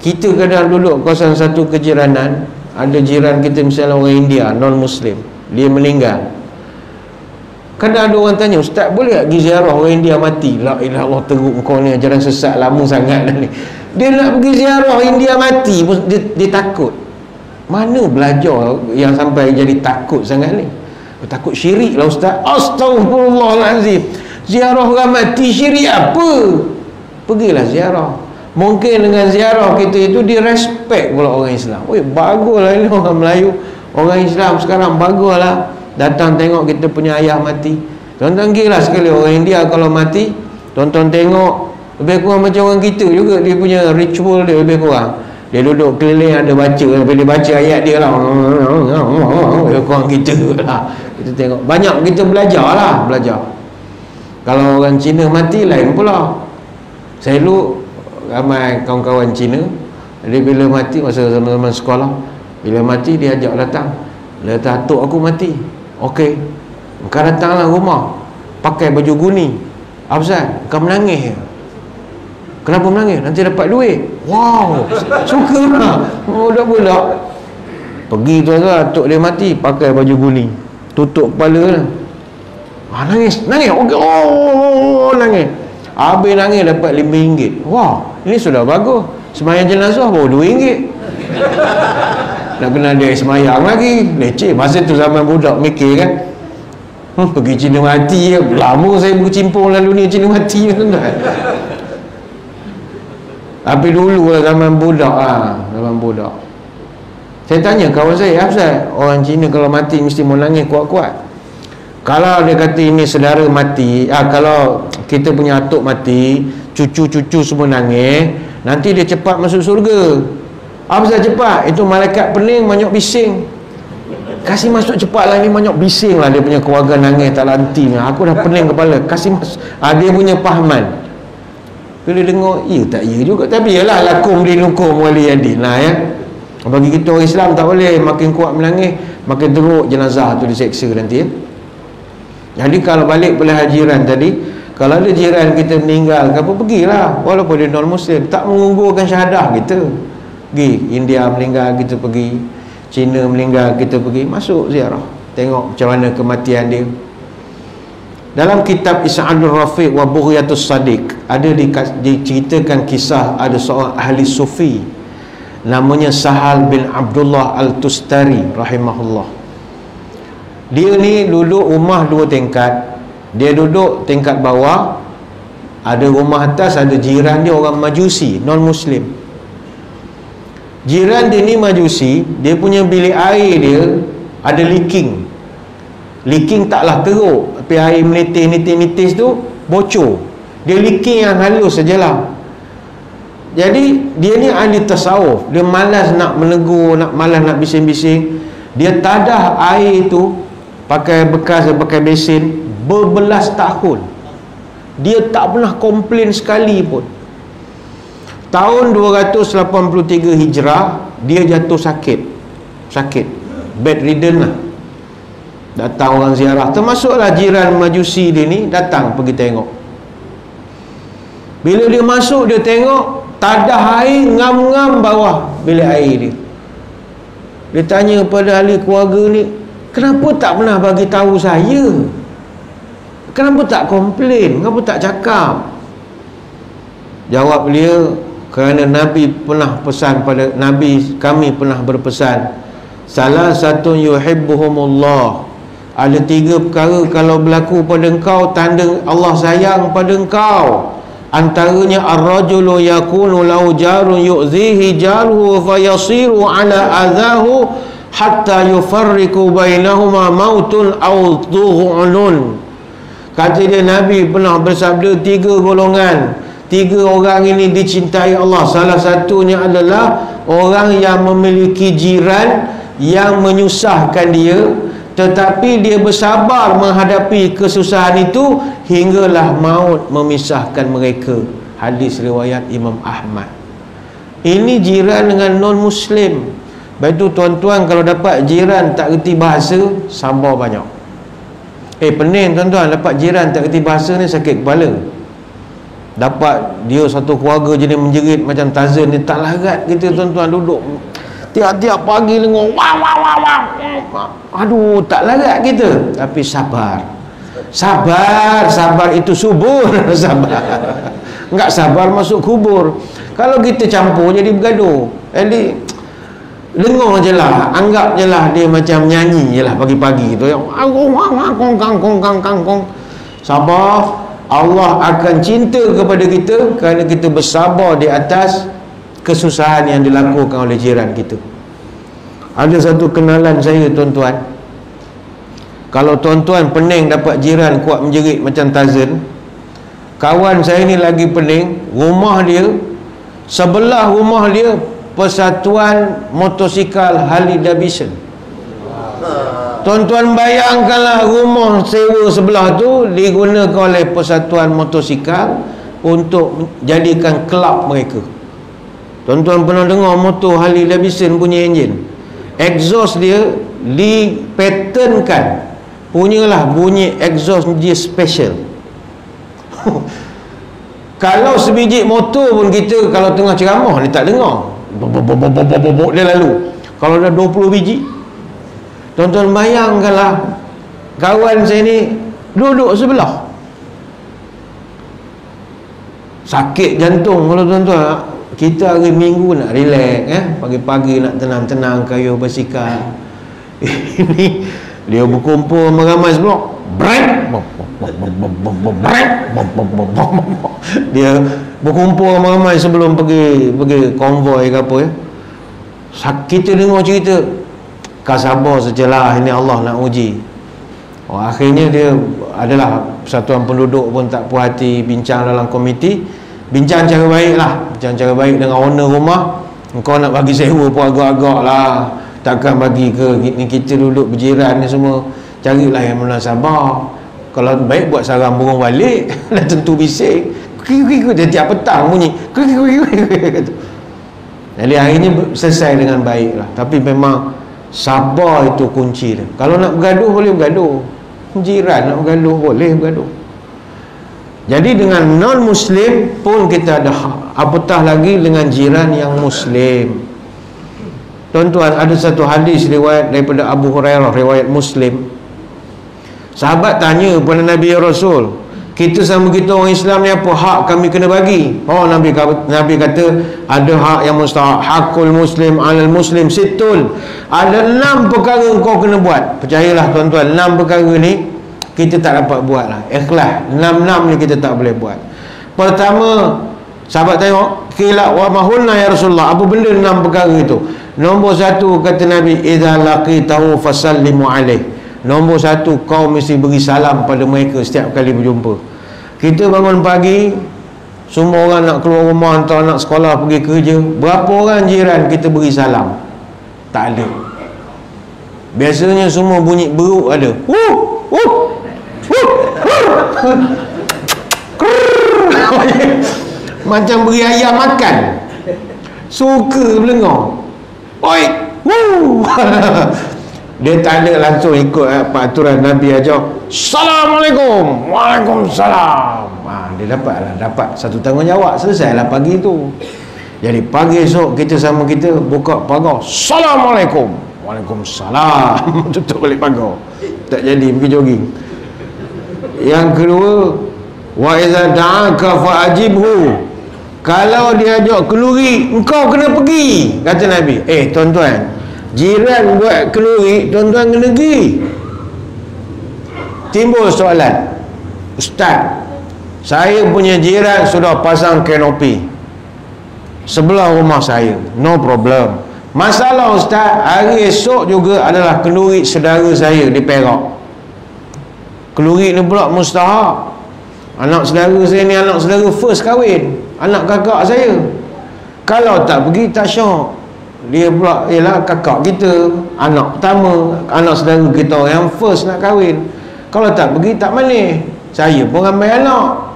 Kita kadang duduk kawasan satu kejiranan, ada jiran kita misalnya orang India, non-Muslim, dia meninggal. Kadang ada orang tanya, Ustaz boleh tak pergi ziarah orang India mati? La ilah Allah, teruk kau ni ajaran sesat lama sangat dah ni. Dia nak pergi ziarah India mati pun dia takut. Mana belajar yang sampai jadi takut sangat ni? Takut syirik lah Ustaz. Astaghfirullahalazim. Ziarah orang mati syirik apa? Pergilah ziarah. Mungkin dengan ziarah kita itu dia respect pula orang Islam. Oi, baguslah ini orang Melayu, orang Islam sekarang baguslah. Datang tengok kita punya ayah mati. Tonton gila sekali orang India kalau mati, tonton tengok lebih kurang macam orang kita juga. Dia punya ritual dia lebih kurang. Dia duduk keliling ada baca, bila dia baca ayat dia lah, lebih kurang kita lah. Kita tengok, banyak kita belajar lah, belajar. Kalau orang Cina mati lain pula. Saya dulu ramai kawan-kawan Cina, dia bila mati masa zaman-zaman sekolah, bila mati dia ajak datang. Dia kata, atuk aku mati. Okey, kau datanglah rumah, pakai baju guni. Apa pasal? Kau menangis. Kenapa menangis? Nanti dapat duit. Wow, suka lah budak-budak. Pergi tu lah, atuk dia mati, pakai baju guni, tutup kepala lah. Nangis. Okey, nangis. Habis nangis dapat RM5. Wah, ini sudah bagus. Sembahyang jenazah baru RM2. Nak kena dia semayang lagi, leceh. Masa tu zaman budak mikir kan, pergi Cina mati. Lama saya berkecimpung dalam dunia Cina mati kan. Tapi dulu lah zaman budak lah, zaman budak. Saya tanya kawan saya, apa orang Cina kalau mati mesti mau nangis kuat-kuat? Kalau dia kata ini saudara mati, kalau kita punya atuk mati, cucu-cucu semua nangis, nanti dia cepat masuk surga. Apa sahaja cepat? Itu malaikat pening, manyok bising. Kasih masuk cepatlah, ni manyok bising lah. Dia punya keluarga nangis tak lanti. Aku dah pening kepala, kasih masuk. Dia punya pahaman. Bila dengar, ya tak ya juga. Tapi yalah, lakum dinukum wali yadin lah ya. Bagi kita orang Islam tak boleh makin kuat menangis, makin teruk jenazah tu diseksa nanti ya. Jadi kalau balik pelajaran tadi, kalau ada jiran kita meninggal, apa pergilah. Walaupun dia non-Muslim, tak mengunggurkan syahadah kita. Pergi India meninggal, kita pergi. Cina meninggal, kita pergi. Masuk ziarah, tengok macam mana kematian dia. Dalam kitab Is'adul Rafiq wa Bughyatus Sadiq, ada diceritakan kisah ada seorang ahli sufi namanya Sahal bin Abdullah Al-Tustari rahimahullah. Dia ni duduk rumah 2 tingkat. Dia duduk tingkat bawah, ada rumah atas, ada jiran dia orang Majusi, non-Muslim. Jiran dia ni Majusi, dia punya bilik air dia ada leaking. Leaking taklah teruk, tapi air menitis tu bocor. Dia leaking yang halus sajalah. Jadi dia ni ahli tasawuf, dia malas nak menegur, malas nak bising-bising. Dia tadah air tu pakai bekas, pakai besin berbelas tahun. Dia tak pernah komplain sekali pun. Tahun 283 Hijrah dia jatuh sakit, bedridden lah. Datang orang ziarah, termasuklah jiran Majusi dia ni, datang pergi tengok. Bila dia masuk, dia tengok tadah air ngam-ngam bawah bilik air dia. Dia tanya pada ahli keluarga ni, kenapa tak pernah bagi tahu saya? Kenapa tak komplain? Kenapa tak cakap? Jawab dia, kerana Nabi pernah pesan pada Nabi, kami pernah berpesan, salah satu yuhibbuhumullah, ada 3 perkara kalau berlaku pada engkau tanda Allah sayang pada engkau. Antaranya ar-rajulu yakunu lahu jarun yu'zihi jaruhu fayasiru ala adhahu hatta yufarriqu bainahuma mautun aw dhu'unun. Kata dia, Nabi pernah bersabda 3 golongan, 3 orang ini dicintai Allah. Salah satunya adalah orang yang memiliki jiran yang menyusahkan dia, tetapi dia bersabar menghadapi kesusahan itu hinggalah maut memisahkan mereka. Hadis riwayat Imam Ahmad. Ini jiran dengan non-Muslim. Lepas tu tuan-tuan, kalau dapat jiran tak reti bahasa, sabar banyak. Pening tuan-tuan, dapat jiran tak reti bahasa ni sakit kepala. Dapat dia satu keluarga jenis menjerit macam Tarzan ni, tak larat kita tuan-tuan duduk tiap-tiap pagi dengar wah wah wah wah. Aduh, tak larat kita. Tapi sabar. Sabar itu subur. Sabar. Enggak sabar masuk kubur. Kalau kita campur jadi bergaduh. Jadi dengar je lah, anggap je lah dia macam nyanyi je lah pagi-pagi tu. Sabar. Allah akan cinta kepada kita kerana kita bersabar di atas kesusahan yang dilakukan oleh jiran kita. Ada satu kenalan saya tuan-tuan, kalau tuan-tuan pening dapat jiran kuat menjerit macam Tarzan, kawan saya ni lagi pening, rumah dia, sebelah rumah dia Persatuan Motosikal Harley Davidson. Tuan-tuan bayangkanlah, rumah sewa sebelah tu digunakan oleh Persatuan Motosikal untuk jadikan kelab mereka. Tuan-tuan pernah dengar motor Harley Davidson punya enjin? Exhaust dia dipatenkan, punyalah bunyi exhaust dia special. Kalau sebiji motor pun kita kalau tengah ceramah dia tak dengar, dia lalu. Kalau dah 20 biji, tuan-tuan bayangkanlah, kawan saya ni duduk sebelah, sakit jantung. Kalau tuan-tuan, kita hari Minggu nak relax, pagi-pagi nak tenang-tenang kayuh basikal. Ini dia berkumpul meramai sebelah, dia berkumpul ramai sebelum pergi konvoi ke apa ya. Kita dengar cerita, kau sabar sajalah, ini Allah nak uji. Akhirnya dia adalah persatuan penduduk pun tak puas hati, bincang dalam komiti, bincang cara baik lah, bincang cara baik dengan owner rumah. Engkau nak bagi sewa pun agak-agak lah, takkan bagi ke ni, kita duduk berjiran ni semua, carilah yang munasabah. Kalau baik buat sarang burung balik dah tentu bising, dia tiap petang bunyi. Jadi akhirnya selesai dengan baik lah. Tapi memang sabar itu kunci dia. Kalau nak bergaduh boleh bergaduh, jiran nak bergaduh boleh bergaduh. Jadi dengan non-Muslim pun kita ada, apatah lagi dengan jiran yang Muslim. Tuan-tuan, ada satu hadis riwayat daripada Abu Hurairah, riwayat Muslim. Sahabat tanya kepada Nabi, ya Rasul, kita sama kita orang Islam ni apa hak kami kena bagi? Nabi kata ada hak yang mustahak. Hakul muslim alal muslim situl. Ada 6 perkara kau kena buat. Percayalah tuan-tuan, 6 perkara ni kita tak dapat buat lah. Ikhlas, 6 ni kita tak boleh buat. Pertama, sahabat tengok, qila wa mahunna ya Rasulullah, apa benda 6 perkara itu? Nombor 1 kata Nabi, idza laqitahu fasallimu alaih. Nombor 1, kau mesti beri salam pada mereka setiap kali berjumpa. Kita bangun pagi, semua orang nak keluar rumah, hantar anak sekolah, pergi kerja, berapa orang jiran kita beri salam? Tak ada. Biasanya semua bunyi beruk ada. Macam beri ayam makan, suka melengok. Oi, dia tak ada langsung ikut peraturan Nabi aja. Assalamualaikum, waalaikumsalam. Dia dapat satu tanggungjawab, selesailah pagi tu. Jadi pagi esok kita sama kita buka pagar, Assalamualaikum, waalaikumsalam. Tutup balik pagar, tak jadi pergi jogging. Yang kedua, wa iza da'aka fa'ajibhu. Kalau dia ajak keluri, engkau kena pergi, kata Nabi. Tuan-tuan, jiran buat keluri, tuan-tuan kena pergi. Timbul soalan, Ustaz, saya punya jiran sudah pasang kanopi sebelah rumah saya, no problem. Masalah Ustaz, hari esok juga adalah keluri saudara saya di Perak. Keluri ni pula mustahak. Anak saudara saya ni anak saudara first kahwin, anak kakak saya. Kalau tak pergi tak syok. Dia pula ialah kakak kita, anak pertama, anak saudara kita yang first nak kahwin. Kalau tak pergi tak manis. Saya pun ramai anak.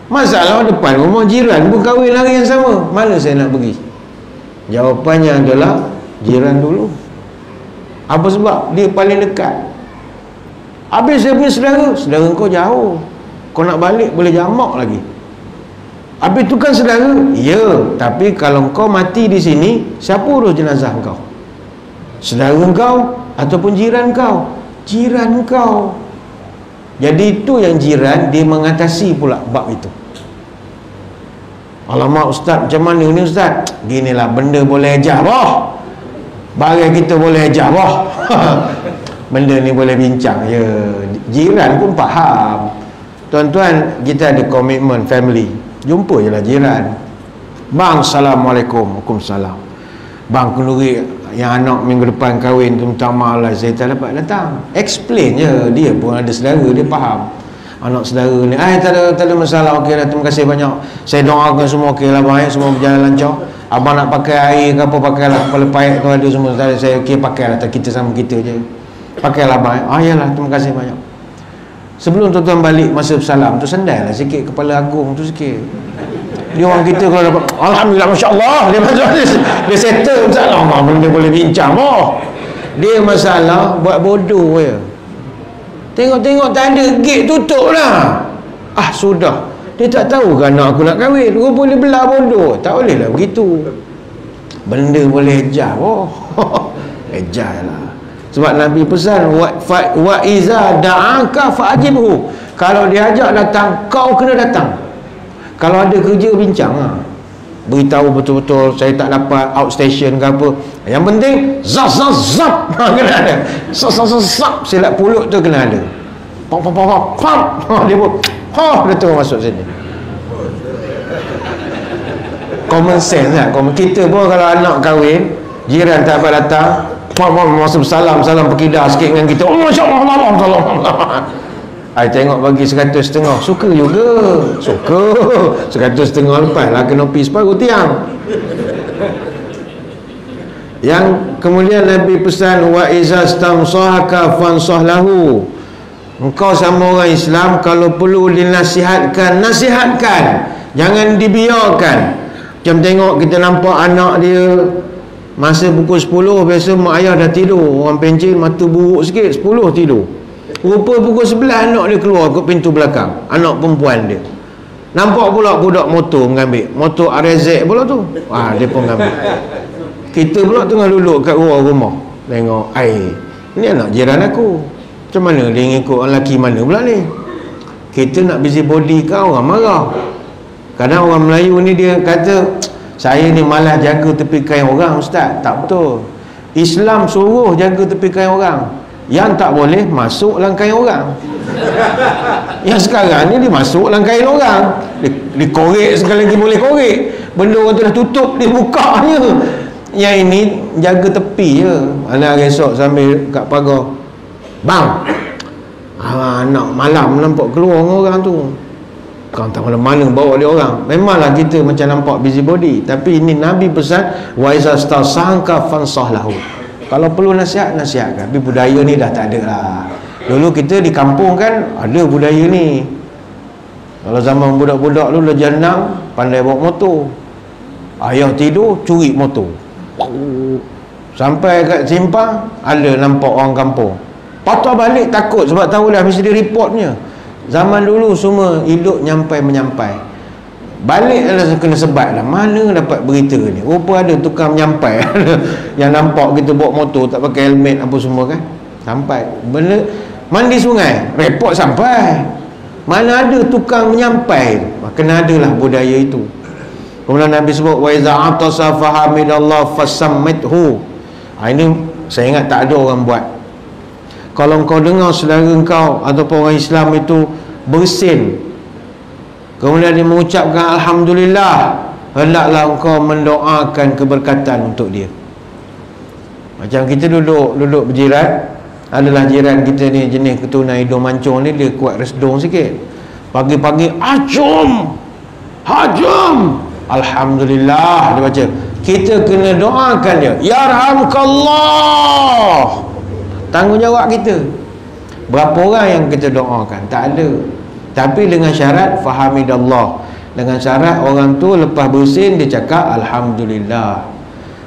Masalah depan rumah jiran pun kahwin hari yang sama. Mana saya nak pergi? Jawapannya adalah jiran dulu. Apa sebab? Dia paling dekat. Habis saya punya saudara kau jauh, kau nak balik boleh jamak lagi. Habis tu kan saudara. Ya, tapi kalau kau mati di sini, siapa urus jenazah kau? Saudara kau ataupun jiran kau? Jiran kau. Jadi itu yang jiran, dia mengatasi pula bab itu. Alamak ustaz, macam mana ni ustaz? Ginilah benda boleh ajar boh. Barang kita boleh ajar boh. Benda ni boleh bincang. Ya, jiran pun faham. Tuan-tuan, kita ada komitmen family. Jumpa je lah jiran. Bang, Assalamualaikum. Waalaikumsalam. Bang, kenduri yang anak minggu depan kahwin tu minta maaf lah, saya tak dapat datang. Explain je. Dia pun ada saudara, dia faham. Anak saudara ni, tak ada masalah. Okey dah, terima kasih banyak. Saya doakan semua okey lah bang, semua berjalan lancar. Abang nak pakai air ke apa, pakailah. Kepala paik tu ada semua. Saya okey pakailah, kita sama kita je. Pakailah bang. Yalah, terima kasih banyak. Sebelum tuan-tuan balik masa bersalam tu, sandal lah sikit kepala agung tu sikit. Dia orang kita kalau dapat alhamdulillah masya-Allah, dia masuk dia settle masalah. Benda boleh bincang boh. Dia masalah buat bodoh je. Tengok-tengok tak ada gate, tutup lah. Sudah. Dia tak tahu kan anak aku nak kahwin. Dia boleh belah bodoh. Tak boleh lah begitu. Benda boleh ejar boh. Ejar lah. Sebab Nabi pesan wa iza da'aka fa'ajibhu. Kalau dia ajak datang, kau kena datang. Kalau ada kerja bincang lah. Beritahu betul-betul saya tak dapat outstation ke apa. Yang penting zap kena ada. Zap silat pulut tu kena ada. Pop dia pun dia terus masuk sini. Common sense lah. Kita pun kalau anak kahwin, jiran tak dapat datang, masa salam berkidah sikit dengan kita. Oh masya-Allah, tengok bagi 100.5. Suka juga. Suka. 100.5 lepas lah kena pergi separuh tiang. Yang kemudian Nabi pesan wa iza stamsahaka fansah lahu. Engkau sama orang Islam kalau perlu dinasihatkan, nasihatkan. Jangan dibiarkan. Macam tengok kita nampak anak dia masa pukul 10 biasa mak ayah dah tidur, orang pencil mata buruk sikit, 10 tidur. Rupa pukul 11 anak dia keluar ke pintu belakang, anak perempuan dia. Nampak pula budak motor mengambil, motor RZ pula tu. Dia pun mengambil. Kita pula tengah duduk kat luar rumah, tengok, ni anak jiran aku. Macam mana dia ngikut orang lelaki mana pula ni? Kita nak busybody kau, orang marah. Kadang orang Melayu ni dia kata, saya ni malas jaga tepi kain orang ustaz. Tak betul. Islam suruh jaga tepi kain orang. Yang tak boleh masuk dalam kain orang. Yang sekarang ni dia masuk dalam kain orang. Dia korek sekali lagi boleh korek. Benda orang tu dah tutup, dia buka je. Yang ini jaga tepi je. Anak esok sambil kat pagar, bang, anak malam nampak keluar dengan orang tu. Kau tak mana-mana bawa dia orang. Memanglah kita macam nampak busybody, tapi ini Nabi pesan wa iza stasangka fansah lahu. Kalau perlu nasihatkan. Tapi budaya ni dah tak ada lah. Dulu kita di kampung kan ada budaya ni. Kalau zaman budak-budak dulu darjah 6 pandai bawa motor. Ayah tidur curi motor. Sampai kat simpang ada nampak orang kampung. Patah balik takut sebab tahu dah mesti dia reportnya. Zaman dulu semua hidup nyampai-menyampai. Balik adalah kena sebat lah. Mana dapat berita ni? Rupa ada tukang menyampai yang nampak kita bawa motor tak pakai helmet apa semua kan. Sampai benda mandi sungai, report sampai. Mana ada tukang menyampai. Kena adalah budaya itu. Kemudian Nabi sebut wa iza atasa fahamidallah fasammithu. Ini saya ingat tak ada orang buat. Kalau kau dengar saudara kau ataupun orang Islam itu bersin, kemudian dia mengucapkan alhamdulillah, hendaklah engkau mendoakan keberkatan untuk dia. Macam kita duduk berjiran, adalah jiran kita ni jenis keturunan hidung mancung ni, dia kuat resdung sikit. Pagi-pagi hajum alhamdulillah dia baca, kita kena doakan dia, yarhamkallah. Tanggungjawab kita. Berapa orang yang kita doakan? Tak ada. Tapi dengan syarat fahamidallah, dengan syarat orang tu lepas bersin dia cakap alhamdulillah.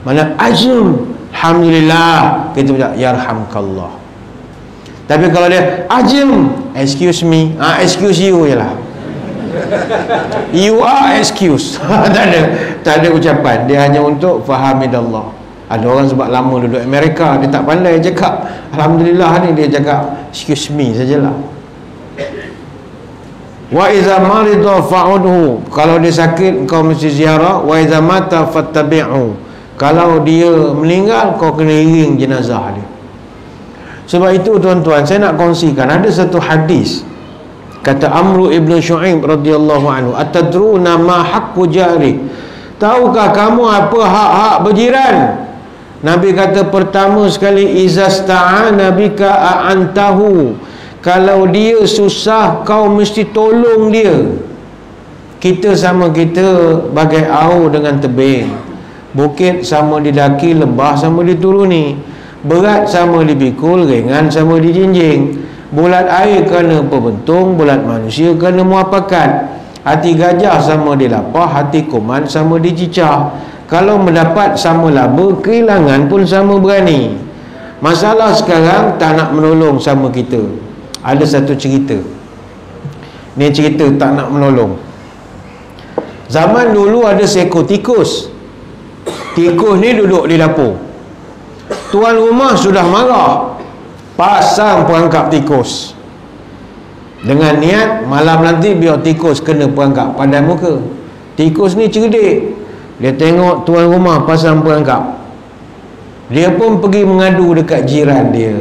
Mana ajum, alhamdulillah, kita cakap yarhamkallah. Tapi kalau dia ajum, excuse me, excuse you je lah, you are excuse. tak ada ucapan. Dia hanya untuk fahamidallah. Ada orang sebab lama duduk Amerika, dia tak pandai cakap alhamdulillah ni, dia cakap excuse me sajalah. Wa iza marida fa'udhu, kalau dia sakit kau mesti ziarah. Wa iza mata fattabi'u, kalau dia meninggal kau kena iring jenazah dia. Sebab itu tuan-tuan, saya nak kongsikan ada satu hadis. Kata Amru ibn Shu'aib radhiyallahu anhu, atadruna ma haqqu jari, tahukah kamu apa hak-hak berjiran? Nabi kata pertama sekali, izasta'ana bika a'antahu, kalau dia susah kau mesti tolong dia. Kita sama kita bagai au dengan tebing, bukit sama didaki, lembah sama dituruni, berat sama dipikul, ringan sama dijinjing, bulat air kerana perbentung, bulat manusia kerana muapakat, hati gajah sama dilapah, hati kuman sama dicicah, kalau mendapat sama laba, kehilangan pun sama berani. Masalah sekarang tak nak menolong sama kita. Ada satu cerita, ni cerita tak nak menolong. Zaman dulu ada seekor tikus. Tikus ni duduk di dapur. Tuan rumah sudah marah, pasang perangkap tikus, dengan niat malam nanti biar tikus kena perangkap pandai muka. Tikus ni cerdik, dia tengok tuan rumah pasang perangkap, dia pun pergi mengadu dekat jiran dia.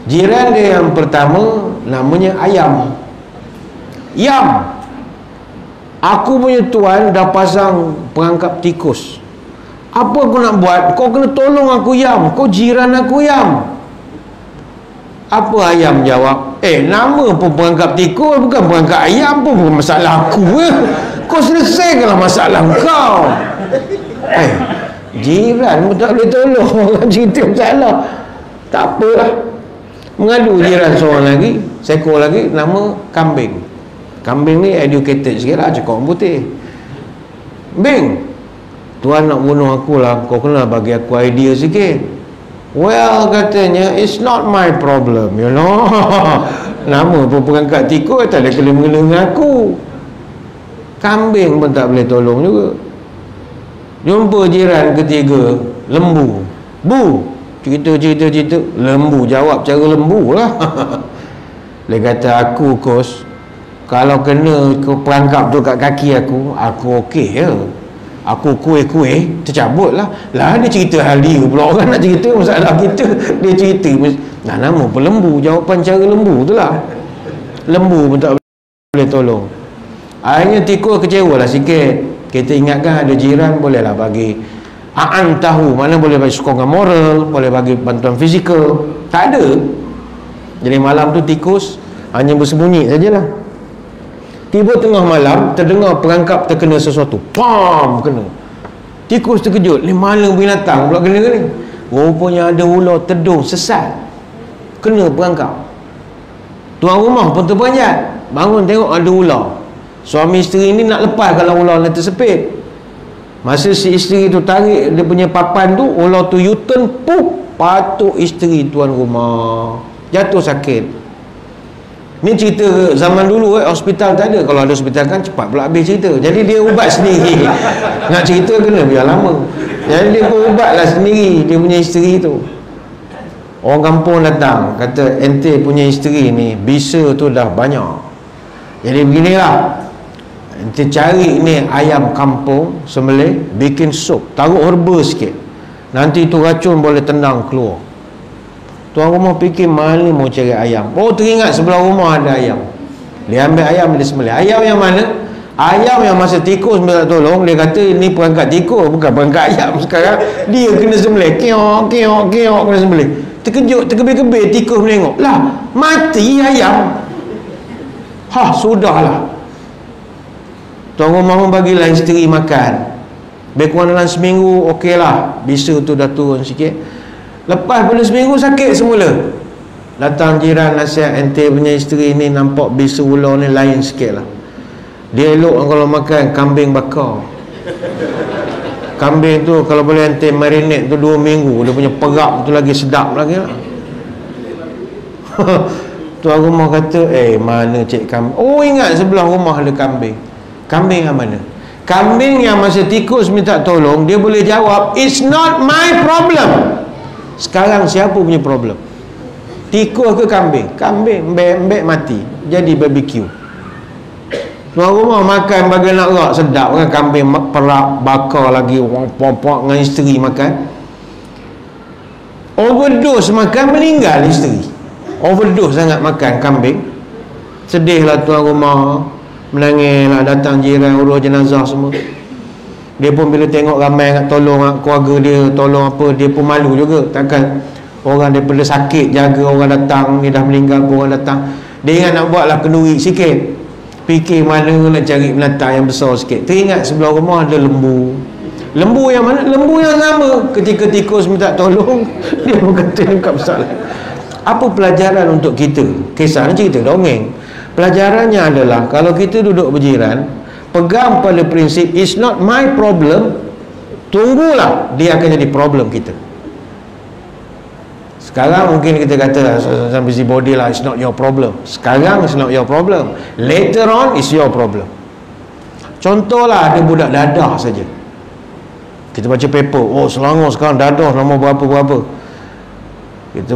Jiran dia yang pertama namanya Ayam. Yam, aku punya tuan dah pasang perangkap tikus, apa aku nak buat? Kau kena tolong aku Yam, kau jiran aku Yam. Apa Ayam jawab? Nama pun perangkap tikus, bukan perangkap ayam pun bukan masalah aku. Kau selesaikanlah masalah kau. Jiran pun tak boleh tolong. Orang cerita masalah, tak apalah. Mengadu jiran seorang lagi, seekor lagi, nama Kambing. Kambing ni educated sikit lah, cakap orang putih. Bing, tuan nak bunuh aku lah, kau kena bagi aku idea sikit. Well, katanya, it's not my problem, you know. Nama pun perangkat tikus, tak ada kena-mengena dengan aku. Kambing pun tak boleh tolong juga. Jumpa jiran ketiga, Lembu. Bu, cerita, Lembu jawab cara lembu lah. Dia kata, aku kos, kalau kena perangkap tu kat kaki aku okey je. Aku kuih-kuih tercabut lah. Dia cerita hal dia pula, orang nak cerita masalah kita, dia cerita nama pun lembu, jawapan cara lembu tu lah. Lembu pun tak boleh tolong. Akhirnya tikus kecewa lah sikit. Kita ingatkan ada jiran, boleh lah bagi tahu, mana boleh bagi sokongan moral, boleh bagi bantuan fizikal. Tak ada. Jadi malam tu tikus hanya bersembunyi sajalah. Tiba tengah malam, terdengar perangkap terkena sesuatu. Pam, kena. Tikus terkejut, ni mana binatang pula kena ni? Rupanya ada ular tedung sesat, kena perangkap. Tuan rumah pun terperanjat, bangun tengok ada ular. Suami isteri ni nak lepas kalau ular ni tersepit. Masa si isteri tu tarik dia punya papan tu, ular tu U-turn, patuk isteri tuan rumah, jatuh sakit. Ni cerita zaman dulu, hospital tak ada. Kalau ada hospital kan cepat pula habis cerita. Jadi dia ubat sendiri. Nak cerita kena biar lama. Jadi dia pun ubatlah sendiri dia punya isteri tu. Orang kampung datang, kata ente punya isteri ni bisa tu dah banyak. Jadi beginilah, ente cari ni ayam kampung, sembelih, bikin sup, taruh herba sikit, nanti tu racun boleh tendang keluar. Tuan rumah fikir mana mau cari ayam. Teringat sebelah rumah ada ayam. Dia ambil ayam, dia sembelih. Ayam yang mana? Ayam yang masa tikus minta tolong, dia kata ini perangkat tikus, bukan perangkat ayam. Sekarang dia kena sembelih. Keok kena sembelih. Terkejut, terkebir-kebir, tikus menengok. Lah, mati ayam. Sudahlah. Tuan rumah pun bagilah isteri makan. Lebih kurang dalam seminggu okey lah, bisa tu dah turun sikit. Lepas pada seminggu sakit semula. Datang jiran nasihat, ente punya isteri ni nampak bisu ular ni lain sikit lah. Dia elok kalau makan kambing bakar. Kambing tu kalau boleh ente marinate tu 2 minggu, dia punya perak tu lagi sedap lagi lah. Tuan rumah kata, mana cik kambing? Oh, ingat sebelah rumah ada kambing. Kambing yang mana? Kambing yang masa tikus minta tolong, dia boleh jawab, it's not my problem. Sekarang siapa punya problem? Tikus ke kambing? Kambing embek-embek mati, jadi barbecue. Tuan rumah makan bagi nak rak, sedap kan, kambing perak bakar lagi, orang puak-puak dengan isteri makan. Overdose makan, meninggal isteri. Overdose sangat makan kambing. Sedihlah tuan rumah, menangis lah, datang jiran urus jenazah semua. Dia pun bila tengok ramai nak tolong keluarga dia, tolong apa, dia pun malu juga. Takkan orang daripada sakit jaga orang datang, dia dah meninggal pun orang datang. Dia ingat nak buatlah kenduri sikit, fikir mana nak cari binatang yang besar sikit. Teringat sebelah rumah ada lembu. Lembu yang mana? Lembu yang sama. Ketika tikus minta tolong, dia pun kata dia bukan bersalah. Apa pelajaran untuk kita? Kisah ni cerita dongeng. Pelajarannya adalah, kalau kita duduk berjiran, pegang pada prinsip it's not my problem, tunggulah dia akan jadi problem kita. Sekarang mungkin kita kata sampai busy body lah, it's not your problem. Sekarang it's not your problem, later on it's your problem. Contohlah, ada budak dadah saja. Kita baca paper, oh Selangor sekarang dadah nombor berapa-berapa. Kita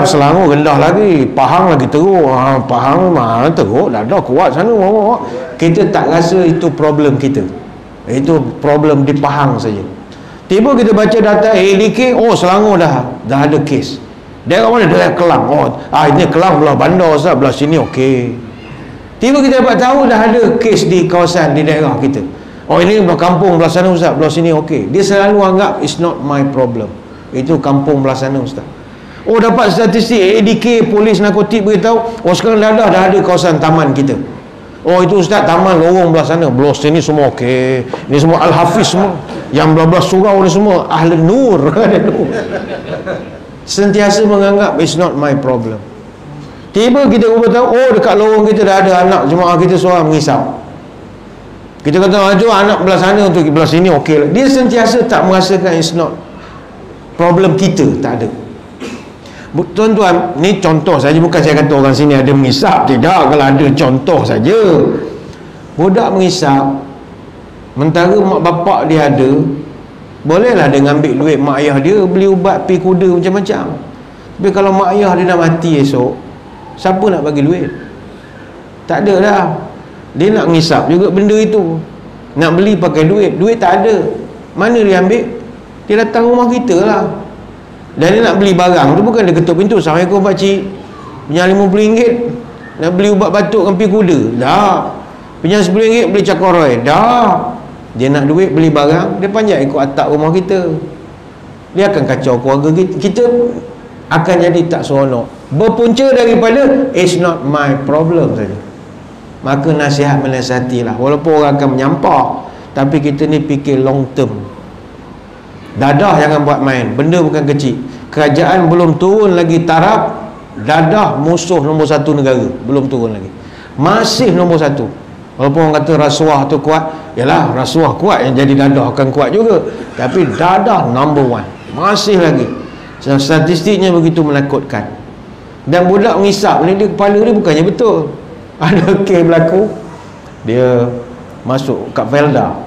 Selangor rendah lagi, Pahang lagi teruk. Pahang mana teruk, dadah kuat sana. Kita tak rasa itu problem kita, itu problem di Pahang saja. Tiba kita baca data ADK, oh Selangor dah ada kes. Daerah mana? Daerah Kelang. Ini Kelang belah bandar Ustaz, belah sini okey. Tiba kita dapat tahu dah ada kes di kawasan, di daerah kita. Ini belah kampung belah sana Ustaz, belah sini okey. Dia selalu anggap it's not my problem, itu kampung belah sana Ustaz. Dapat statistik ADK, polis narkotik beritahu, sekarang dah ada kawasan taman kita. Itu Ustaz, taman lorong belah sana, belah sini semua okey. Ini semua Al-Hafiz semua, yang belah-belah surau ni semua Ahli Nur. Sentiasa menganggap it's not my problem. Tiba kita tahu, dekat lorong kita dah ada anak jemaah kita seorang mengisap. Kita kata, anak belah sana untuk belah sini okey. Dia sentiasa tak merasakan it's not problem kita, tak ada. Tuan-tuan, ni contoh saja, bukan saya kata orang sini ada mengisap, tidak. Kalau ada, contoh saja. Budak mengisap, mentara mak bapak dia ada, bolehlah dia ngambil duit mak ayah dia, beli ubat, pi kuda, macam-macam. Tapi kalau mak ayah dia dah mati esok, siapa nak bagi duit? Tak ada dah. Dia nak mengisap juga benda itu, nak beli pakai duit, duit tak ada. Mana dia ambil? Dia datang rumah kita lah. Dan dia nak beli barang tu, bukan dia ketuk pintu, Assalamualaikum pakcik, pinjam RM50 nak beli ubat batuk dengan pi kuda. Dah. Pinjam RM10 beli cakoroi. Dah. Dia nak duit beli barang, dia panjat ikut atap rumah kita. Dia akan kacau keluarga kita. Kita akan jadi tak seronok. Berpunca daripada it's not my problem saja. Maka nasihat menasihatilah. Walaupun orang akan menyampah, tapi kita ni fikir long term. Dadah jangan buat main, benda bukan kecil. Kerajaan belum turun lagi taraf dadah musuh nombor 1 negara, belum turun lagi, masih nombor 1. Walaupun orang kata rasuah tu kuat, yalah rasuah kuat, yang jadi dadah akan kuat juga, tapi dadah number 1 masih lagi. Statistiknya begitu menakutkan. Dan budak mengisap ni, dia kepala dia bukannya betul. Ada kes berlaku, dia masuk kat Felda,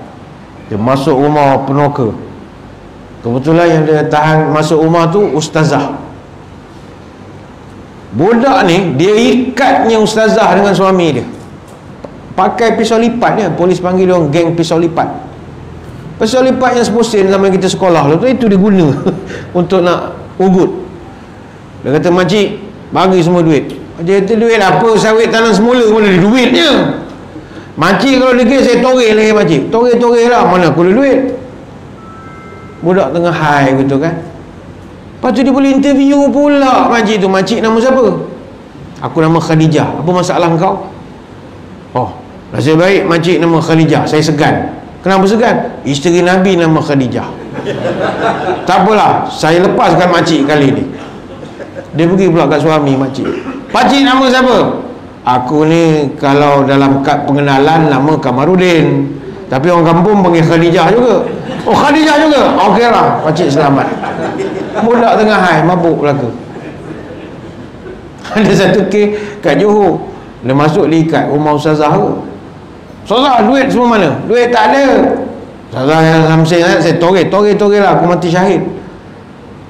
dia masuk rumah penoka. Kebetulan yang dia tahan masuk rumah tu ustazah. Budak ni, dia ikatnya ustazah dengan suami dia, pakai pisau lipat dia. Polis panggil dia orang geng pisau lipat. Pisau lipat yang seposen zaman kita sekolah tu, itu dia guna untuk nak ugut. Dia kata, makcik bagi semua duit. Dia kata, duit apa, sawit tanam semula mana ada duitnya. Makcik kalau degil saya toreh lagi makcik. Toreh lah, mana aku ada duit. Budak tengah high gitu kan. Lepas tu dia boleh interview pula makcik tu. Makcik nama siapa? Aku nama Khadijah. Apa masalah kau? Nasib baik makcik nama Khadijah, saya segan. Kenapa segan? Isteri Nabi nama Khadijah. Tak apalah, saya lepaskan makcik kali ni. Dia pergi pula kat suami makcik. Pakcik nama siapa? Aku ni kalau dalam kad pengenalan nama Kamarudin, tapi orang kampung panggil Khadijah juga. Oh, Khadijah juga? Okey lah, pakcik selamat. Budak tengah hai, mabuk belaka. Ada satu kes kat Johor, dia masuk diikat rumah Ustazah tu. Ustazah, duit semua mana? Duit tak ada. Ustazah yang samsing, saya toreh lah, aku mati syahid.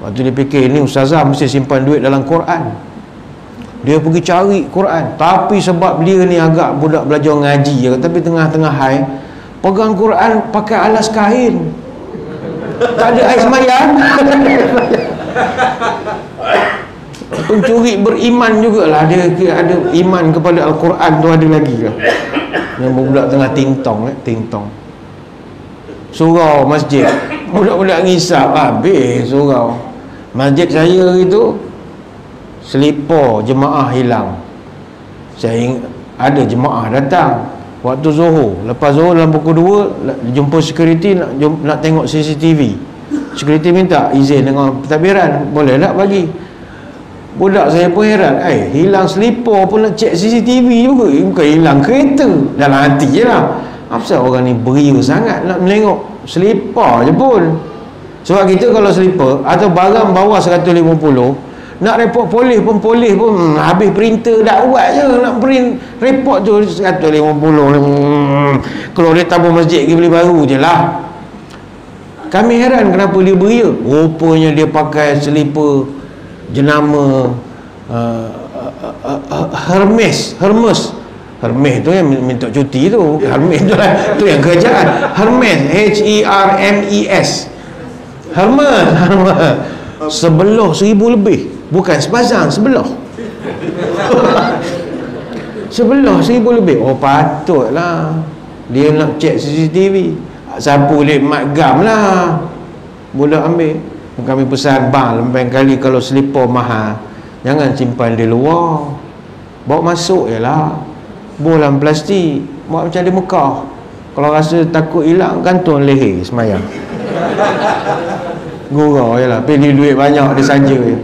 Waktu dia fikir, ni Ustazah mesti simpan duit dalam Quran. Dia pergi cari Quran, tapi sebab dia ni agak budak belajar ngaji, tapi tengah-tengah hai, pegang Quran pakai alas kain, tak ada air semayang. Pencuri beriman jugalah, dia ada iman kepada Al-Quran tu ada lagi lah. Yang budak tengah ting-tong surau masjid, budak-budak ngisap habis surau masjid saya itu. Selipar jemaah hilang. Saya ada jemaah datang waktu Zuhur. Lepas Zuhur dalam pukul 2 jumpa security nak tengok CCTV. Security minta izin dengan pentadbiran, boleh tak bagi? Budak saya pun heran, hilang selipar pun nak cek CCTV juga. Bukan hilang kereta. Dalam hati je lah, apa orang ni beria sangat nak menengok selipar je pun. Sebab kita kalau selipar atau barang bawah 150, nak report polis pun habis printer dah buat je, nak print report tu 150. Kalau dia tabung masjid dia beli baru je lah. Kami heran kenapa dia beria. Rupanya dia pakai selipar jenama Hermes tu yang minta cuti tu. Hermes tu lah, tu yang kerajaan. Hermes, Hermes. Sebelah 1,000 lebih. Bukan sepasang, sebelah. Sebelah 1,000 lebih. Oh, patutlah dia nak cek CCTV. Sapu lip mat gam lah budak ambil. Kami pesan bang, lain kali kalau selipar mahal jangan simpan di luar, bawa masuk je lah. Bolam plastik, buat macam di Mekah. Kalau rasa takut hilang, gantung leher semayang. Gurau je lah, pilih duit banyak dia saja je.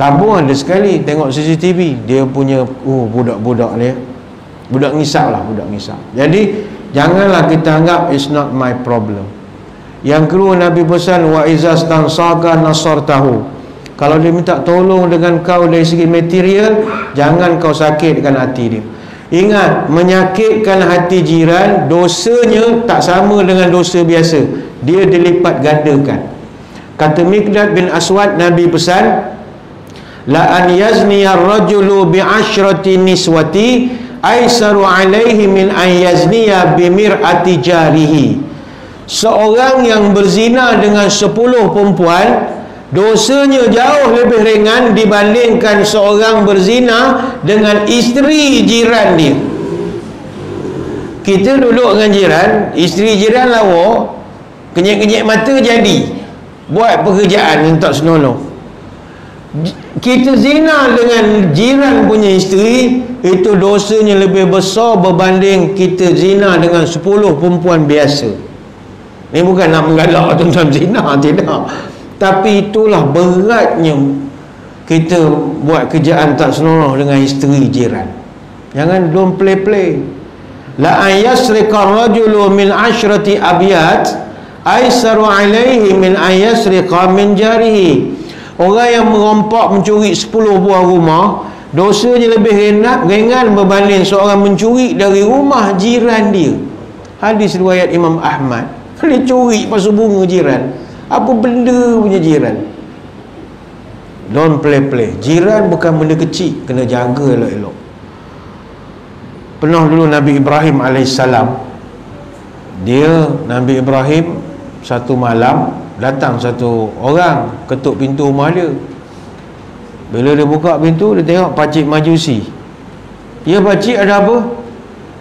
Tabung ada sekali tengok CCTV, dia punya budak-budak ni, budak ngisap lah, budak ngisap. Jadi janganlah kita anggap it's not my problem. Yang kedua, Nabi pesan wa izas tansaka nasartahu. Kalau dia minta tolong dengan kau dari segi material, jangan kau sakitkan hati dia. Ingat, menyakitkan hati jiran dosanya tak sama dengan dosa biasa, dia dilipat gandakan. Kata Miqdad bin Aswad, Nabi pesan la an yazni ar-rajulu bi asyrati niswati aisaru alaihi min an yazniya bi mir'ati jarihi. Seorang yang berzina dengan 10 perempuan, dosanya jauh lebih ringan dibandingkan seorang berzina dengan isteri jiran dia. Kita duduk dengan jiran, isteri jiran lawa, kenyek-kenyek mata jadi buat pekerjaan yang tak senonoh. Kita zina dengan jiran punya isteri, itu dosanya lebih besar berbanding kita zina dengan 10 perempuan biasa. Ini bukan nak menggalak tentang zina, tidak, tapi itulah beratnya kita buat kerjaan tak senonoh dengan isteri jiran. Jangan, don't play. La an yasriqa rajulu min asyrati abyat aisaru alaihi min an yasriqa min jarihi. Orang yang merompak mencuri 10 buah rumah, dosanya lebih ringan berbanding seorang mencuri dari rumah jiran dia. Hadis riwayat Imam Ahmad. Dia curi pasu bunga jiran, apa benda punya jiran. Don't play. Jiran bukan benda kecil, kena jaga elok-elok. Pernah dulu Nabi Ibrahim AS, Nabi Ibrahim satu malam datang satu orang ketuk pintu rumah dia. Bila dia buka pintu, dia tengok pakcik Majusi. Ya pakcik, ada apa?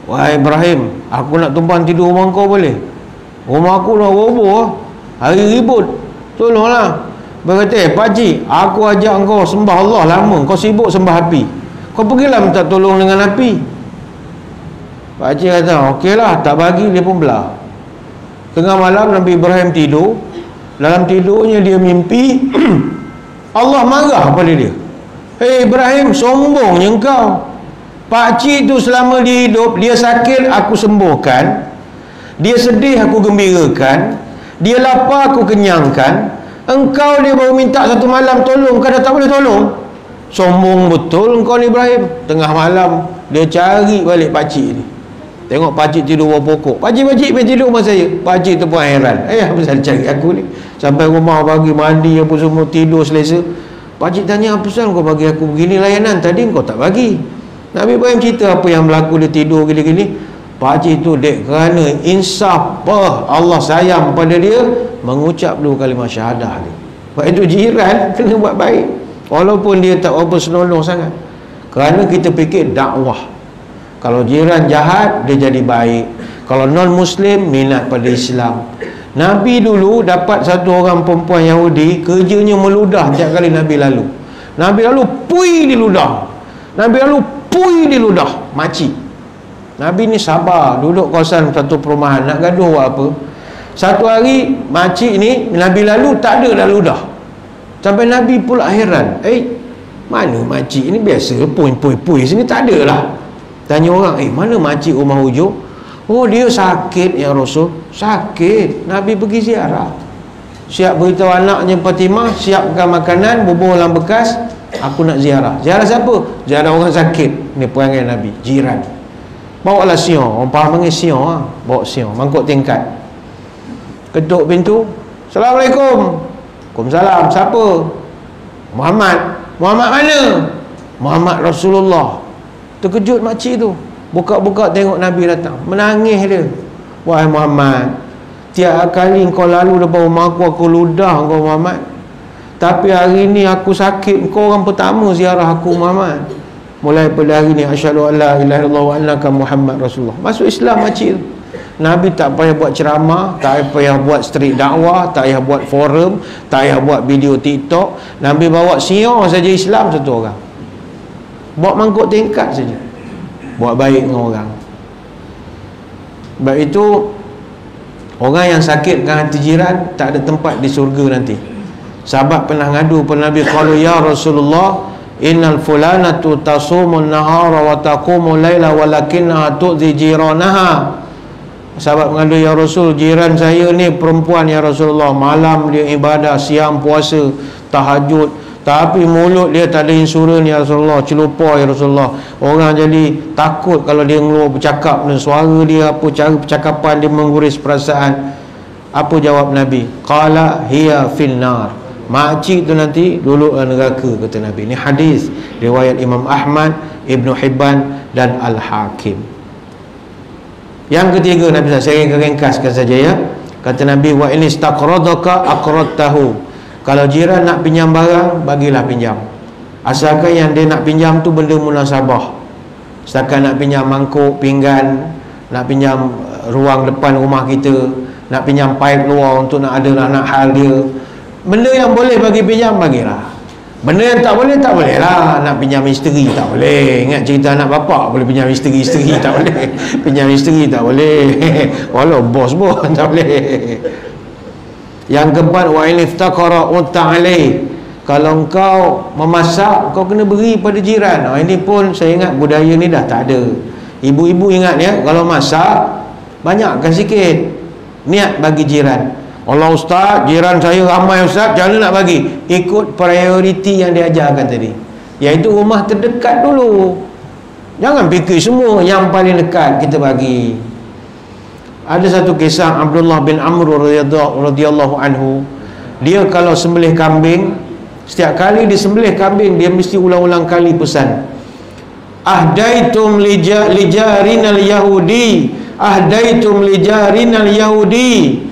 Wahai Ibrahim, aku nak tumpang tidur rumah kau boleh? Rumah aku dah roboh, hari ribut, tolonglah. Dia kata, pakcik, aku ajak kau sembah Allah lama, kau sibuk sembah api, kau pergilah minta tolong dengan api. Pakcik kata okeylah, tak bagi, dia pun belah. Tengah malam Nabi Ibrahim tidur. Dalam tidurnya dia mimpi Allah marah pada dia. Hei Ibrahim, sombongnya engkau. Pakcik tu selama dia hidup, dia sakit aku sembuhkan, dia sedih aku gembirakan, dia lapar aku kenyangkan. Engkau dia baru minta satu malam tolong, kau dah tak boleh tolong. Sombong betul engkau ni Ibrahim. Tengah malam dia cari balik pakcik ni. Tengok pakcik tidur bawah pokok. Pakcik pergi tidur rumah saya. Pakcik tu pun heran. Apa pasal cari aku ni? Sampai rumah pagi mandi apa semua, tidur selesa. Pakcik tanya, apa pasal kau bagi aku begini layanan? Tadi kau tak bagi. Nabi Ibrahim cerita apa yang berlaku, dia tidur gini-gini. Pakcik tu dek kerana insaf Allah sayang pada dia, mengucap dulu kalimah syahadah ni. Sebab itu jiran kena buat baik. Walaupun dia tak apa senolong sangat. Kerana kita fikir dakwah. Kalau jiran jahat, dia jadi baik. Kalau non-Muslim, minat pada Islam. Nabi dulu dapat satu orang perempuan Yahudi, kerjanya meludah setiap kali Nabi lalu. Nabi lalu, pui di ludah. Nabi lalu, pui di ludah. Makcik. Nabi ni sabar, duduk kawasan satu perumahan, nak gaduh buat apa. Satu hari, makcik ni, Nabi lalu, tak ada dah ludah. Sampai Nabi pula heran. Mana makcik ni? Biasa, pui sini tak ada lah. Tanya orang, mana makcik rumah hujung? Oh, dia sakit ya Rasul. Sakit. Nabi pergi ziarah. Siap beritahu anaknya Fatimah, siapkan makanan, bubur dalam bekas, aku nak ziarah. Ziarah siapa? Ziarah orang sakit. Ni perangai Nabi, jiran. Bawa lah siong. Orang faham panggil siong lah. Bawa siong, mangkuk tingkat. Ketuk pintu. Assalamualaikum. Waalaikumsalam. Siapa? Muhammad. Muhammad mana? Muhammad Rasulullah. Terkejut makcik tu. Buka-buka tengok Nabi datang. Menangis dia. Wahai Muhammad, tiap kali kau lalu depan rumah aku ludah kau Muhammad. Tapi hari ni aku sakit, kau orang pertama ziarah aku Muhammad. Mulai pada hari ni asyhadu an la ilaha illallah wa annaka Muhammad Rasulullah. Masuk Islam makcik tu. Nabi tak payah buat ceramah, tak payah buat street dakwah, tak payah buat forum, tak payah buat video TikTok. Nabi bawa siar saja Islam satu orang. Bawa mangkuk tingkat saja. Buat baik dengan orang. Sebab itu orang yang sakitkan hati jiran tak ada tempat di surga nanti. Sahabat pernah ngadu pada Nabi, qalu ya Rasulullah, innal fulanatu tasumun nahara wa taqumul laila walakinnaha tu'zi jiranaha. Sahabat mengadu, ya Rasul, jiran saya ni perempuan ya Rasulullah, malam dia ibadah, siang puasa, tahajud, tapi mulut dia tak ada insurans ya Rasulullah, celupa ya Rasulullah. Orang jadi takut kalau dia ngeluar bercakap dan suara dia, apa cara percakapan dia mengguris perasaan. Apa jawab Nabi? Qala hiya finnar. Makcik tu nanti dulu neraka, kata Nabi. Ini hadis riwayat Imam Ahmad, Ibnu Hibban dan Al-Hakim. Yang ketiga, Nabi saya ringkaskan saja ya. Kata Nabi, wa in istaqradaka aqradtahu. Kalau jiran nak pinjam barang, bagilah pinjam. Asalkan yang dia nak pinjam tu benda munasabah. Setakat nak pinjam mangkuk, pinggan, nak pinjam ruang depan rumah kita, nak pinjam paip luar untuk nak ada nak hal dia. Benda yang boleh bagi pinjam, bagilah. Benda yang tak boleh, tak boleh lah. Nak pinjam isteri, tak boleh. Ingat cerita anak bapak, boleh pinjam isteri, tak boleh. Pinjam isteri, tak boleh. Walau bos pun, tak boleh. Yang keempat, wa in iftaqara uta'alai. Kalau engkau memasak, kau kena beri pada jiran. Ini pun saya ingat budaya ni dah tak ada. Ibu-ibu ingat ya, kalau masak banyakkan sikit, niat bagi jiran. Allah ustaz, jiran saya ramai ustaz, macam mana nak bagi? Ikut prioriti yang diajarkan tadi, iaitu rumah terdekat dulu. Jangan fikir semua yang paling dekat kita bagi. Ada satu kisah Abdullah bin Amr radhiyallahu anhu. Dia kalau sembelih kambing, setiap kali disembelih kambing, dia mesti ulang-ulang kali pesan, ahdaitum lijarinal yahudi, ahdaitum lijarinal yahudi.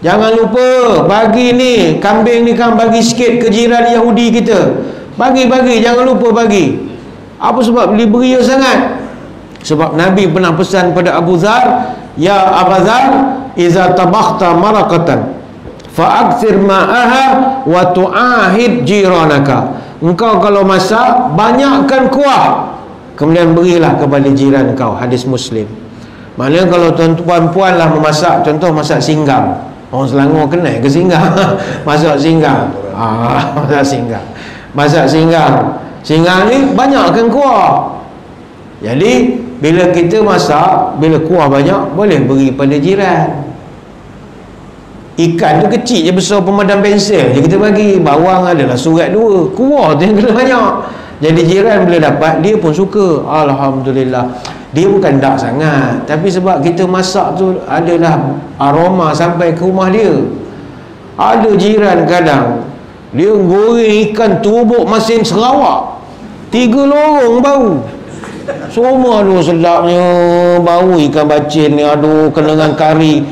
Jangan lupa bagi ni, kambing ni kan bagi sikit ke jiran Yahudi kita. Bagi, jangan lupa bagi. Apa sebab dia beria sangat? Sebab Nabi pernah pesan pada Abu Dzar, ya Abu Dzar, iza tabakhta maraqatan fa'akthir ma'aha wa tu'ahid jiranaka. Engkau kalau masak, banyakkan kuah, kemudian berilah kepada jiran kau. Hadis Muslim. Maknanya kalau tuan-puan lah memasak, contoh masak singgang, orang Selangor kenal ke singgang? Masak singgang, masak singgang ni banyakkan kuah. Jadi bila kita masak, bila kuah banyak, boleh beri pada jiran. Ikan tu kecil je, besar pemadam pensel je kita bagi. Bawang adalah surat 2, kuah tu yang kena banyak. Jadi jiran bila dapat, dia pun suka. Alhamdulillah. Dia bukan dak sangat, tapi sebab kita masak tu adalah aroma sampai ke rumah dia. Ada jiran kadang dia goreng ikan turbuk masin Sarawak, 3 lorong bau. Semua aduh sedapnya bau ikan bacin ni, aduh kena dengan kari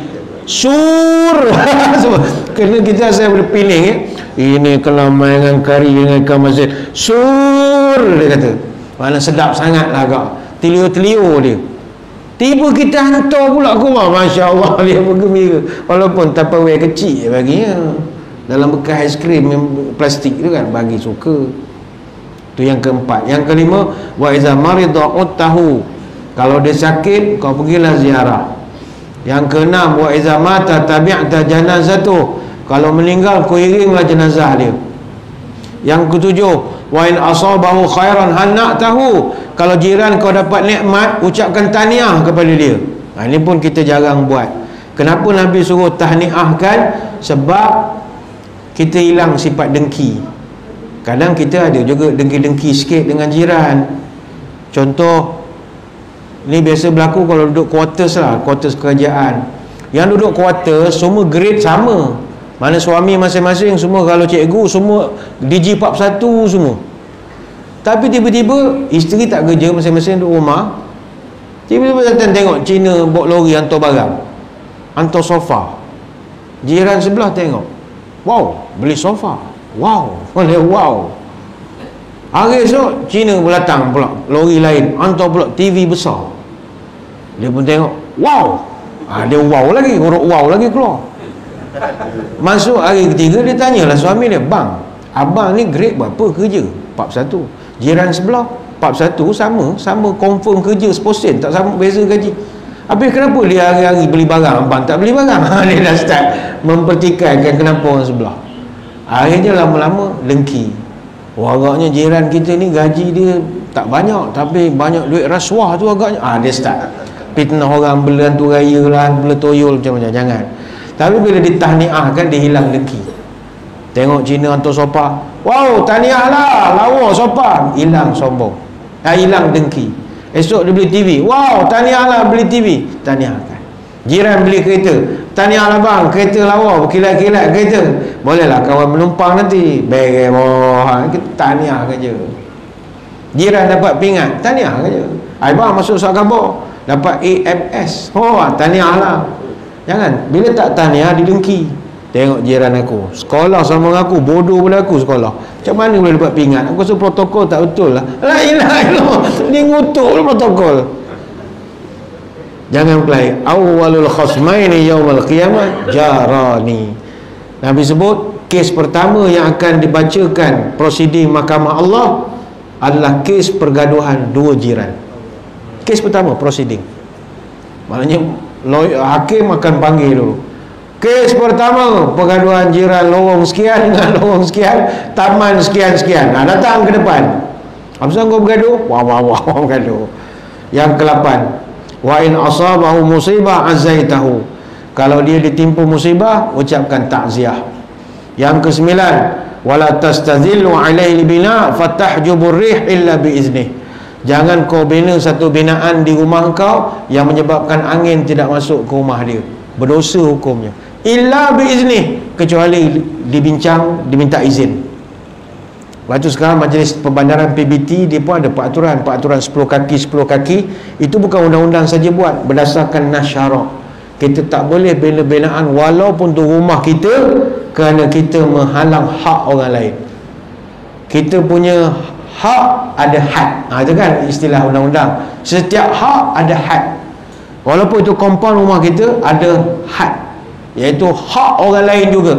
sur. Kena kita saya boleh pilih ini kena main dengan kari dengan ikan masin sur, dia kata. Mana sedap sangat lah kak, telio-telio dia. Tiba kita hantar pula ke rumah, Masya Allah, dia bergembira. Walaupun tupperware kecil baginya, dalam bekas aiskrim yang plastik tu kan, bagi suka. Tu yang keempat. Yang kelima, wa iza marida uttahu, kalau dia sakit kau pergilah ziarah. Yang keenam, wa iza mata tabi'ta janazatuh, kalau meninggal kau iringlah jenazah dia. Yang ketujuh, wa in asabahu khairan hanna'tahu, kalau jiran kau dapat nikmat, ucapkan tahniah kepada dia. Ini pun kita jarang buat. Kenapa Nabi suruh tahniahkan? Sebab kita hilang sifat dengki. Kadang kita ada juga dengki-dengki sikit dengan jiran. Contoh, ni biasa berlaku kalau duduk quarters lah, quarters kerajaan. Yang duduk quarters semua grade sama, mana suami masing-masing semua, kalau cikgu semua DG41 semua. Tapi tiba-tiba isteri tak kerja, masing-masing duduk rumah. Tiba-tiba datang tengok Cina bawa lori hantar barang, hantar sofa. Jiran sebelah tengok, wow, beli sofa, wow, wow. Hari esok Cina datang pula lori lain, hantar pula TV besar. Dia pun tengok, wow. Dia wow lagi, huruf wow lagi keluar. Masuk hari ketiga, dia tanyalah suami dia, bang, abang ni grade berapa kerja? 41. Jiran sebelah 41, sama confirm kerja 10%, tak sama beza gaji. Habis kenapa dia hari-hari beli barang, abang tak beli barang? Dia dah start mempertikaikan kenapa orang sebelah. Akhirnya lama-lama dengki. Agaknya jiran kita ni gaji dia tak banyak, tapi banyak duit rasuah tu agaknya. Dia start fitnah orang, bela hantu raya lah, bela toyol macam-macam. Jangan. Tapi bila ditahniahkan, dia hilang dengki. Tengok Cina hantar sopa, wow, tahniah lah, lawa sopa, hilang sombong, hilang dengki. Esok dia beli TV, wow, tahniah lah beli TV, tahniahkan. Jiran beli kereta, tahniah lah bang, kereta lawa, berkilat-kilat kereta. Bolehlah kawan menumpang nanti, beg bawah, kita tahniah je. Jiran dapat pingat, tahniah je. Bang masuk surat khabar, dapat AMS, tahniah lah. Jangan, bila tak tahniah didengki. Tengok jiran aku, sekolah sama aku, bodoh pada aku sekolah, macam mana boleh dapat pingat? Aku rasa protokol tak betul lah. La ilaha illallah, ni ngutuk lah protokol. Jangan play. Awwalul khasmaini yaumal qiyamah jarani. Nabi sebut kes pertama yang akan dibacakan prosiding mahkamah Allah adalah kes pergaduhan dua jiran. Kes pertama prosiding, maknanya hakim akan panggil dulu. Kes pertama, pergaduhan jiran lorong sekian dengan lorong sekian, taman sekian-sekian. Datang ke depan. Apa kau bergaduh? Wah, bergaduh. Yang ke-8, wa in asabahu musibah azaitahu, kalau dia ditimpa musibah, ucapkan takziah. Yang ke-9, wala tastazillu alaihi bina fatahjubur rih illa biiznih, jangan kau bina satu binaan di rumah kau yang menyebabkan angin tidak masuk ke rumah dia, berdosa hukumnya. Illa biiznih, kecuali dibincang, diminta izin. Lepas tu sekarang majlis pembandaran PBT dia pun ada peraturan 10 kaki itu bukan undang-undang saja buat, berdasarkan nasyara. Kita tak boleh bina binaan walaupun tu rumah kita, kerana kita menghalang hak orang lain. Kita punya hak ada had. Itu kan istilah undang-undang, setiap hak ada had. Walaupun itu kompon rumah kita, ada had, iaitu hak orang lain juga.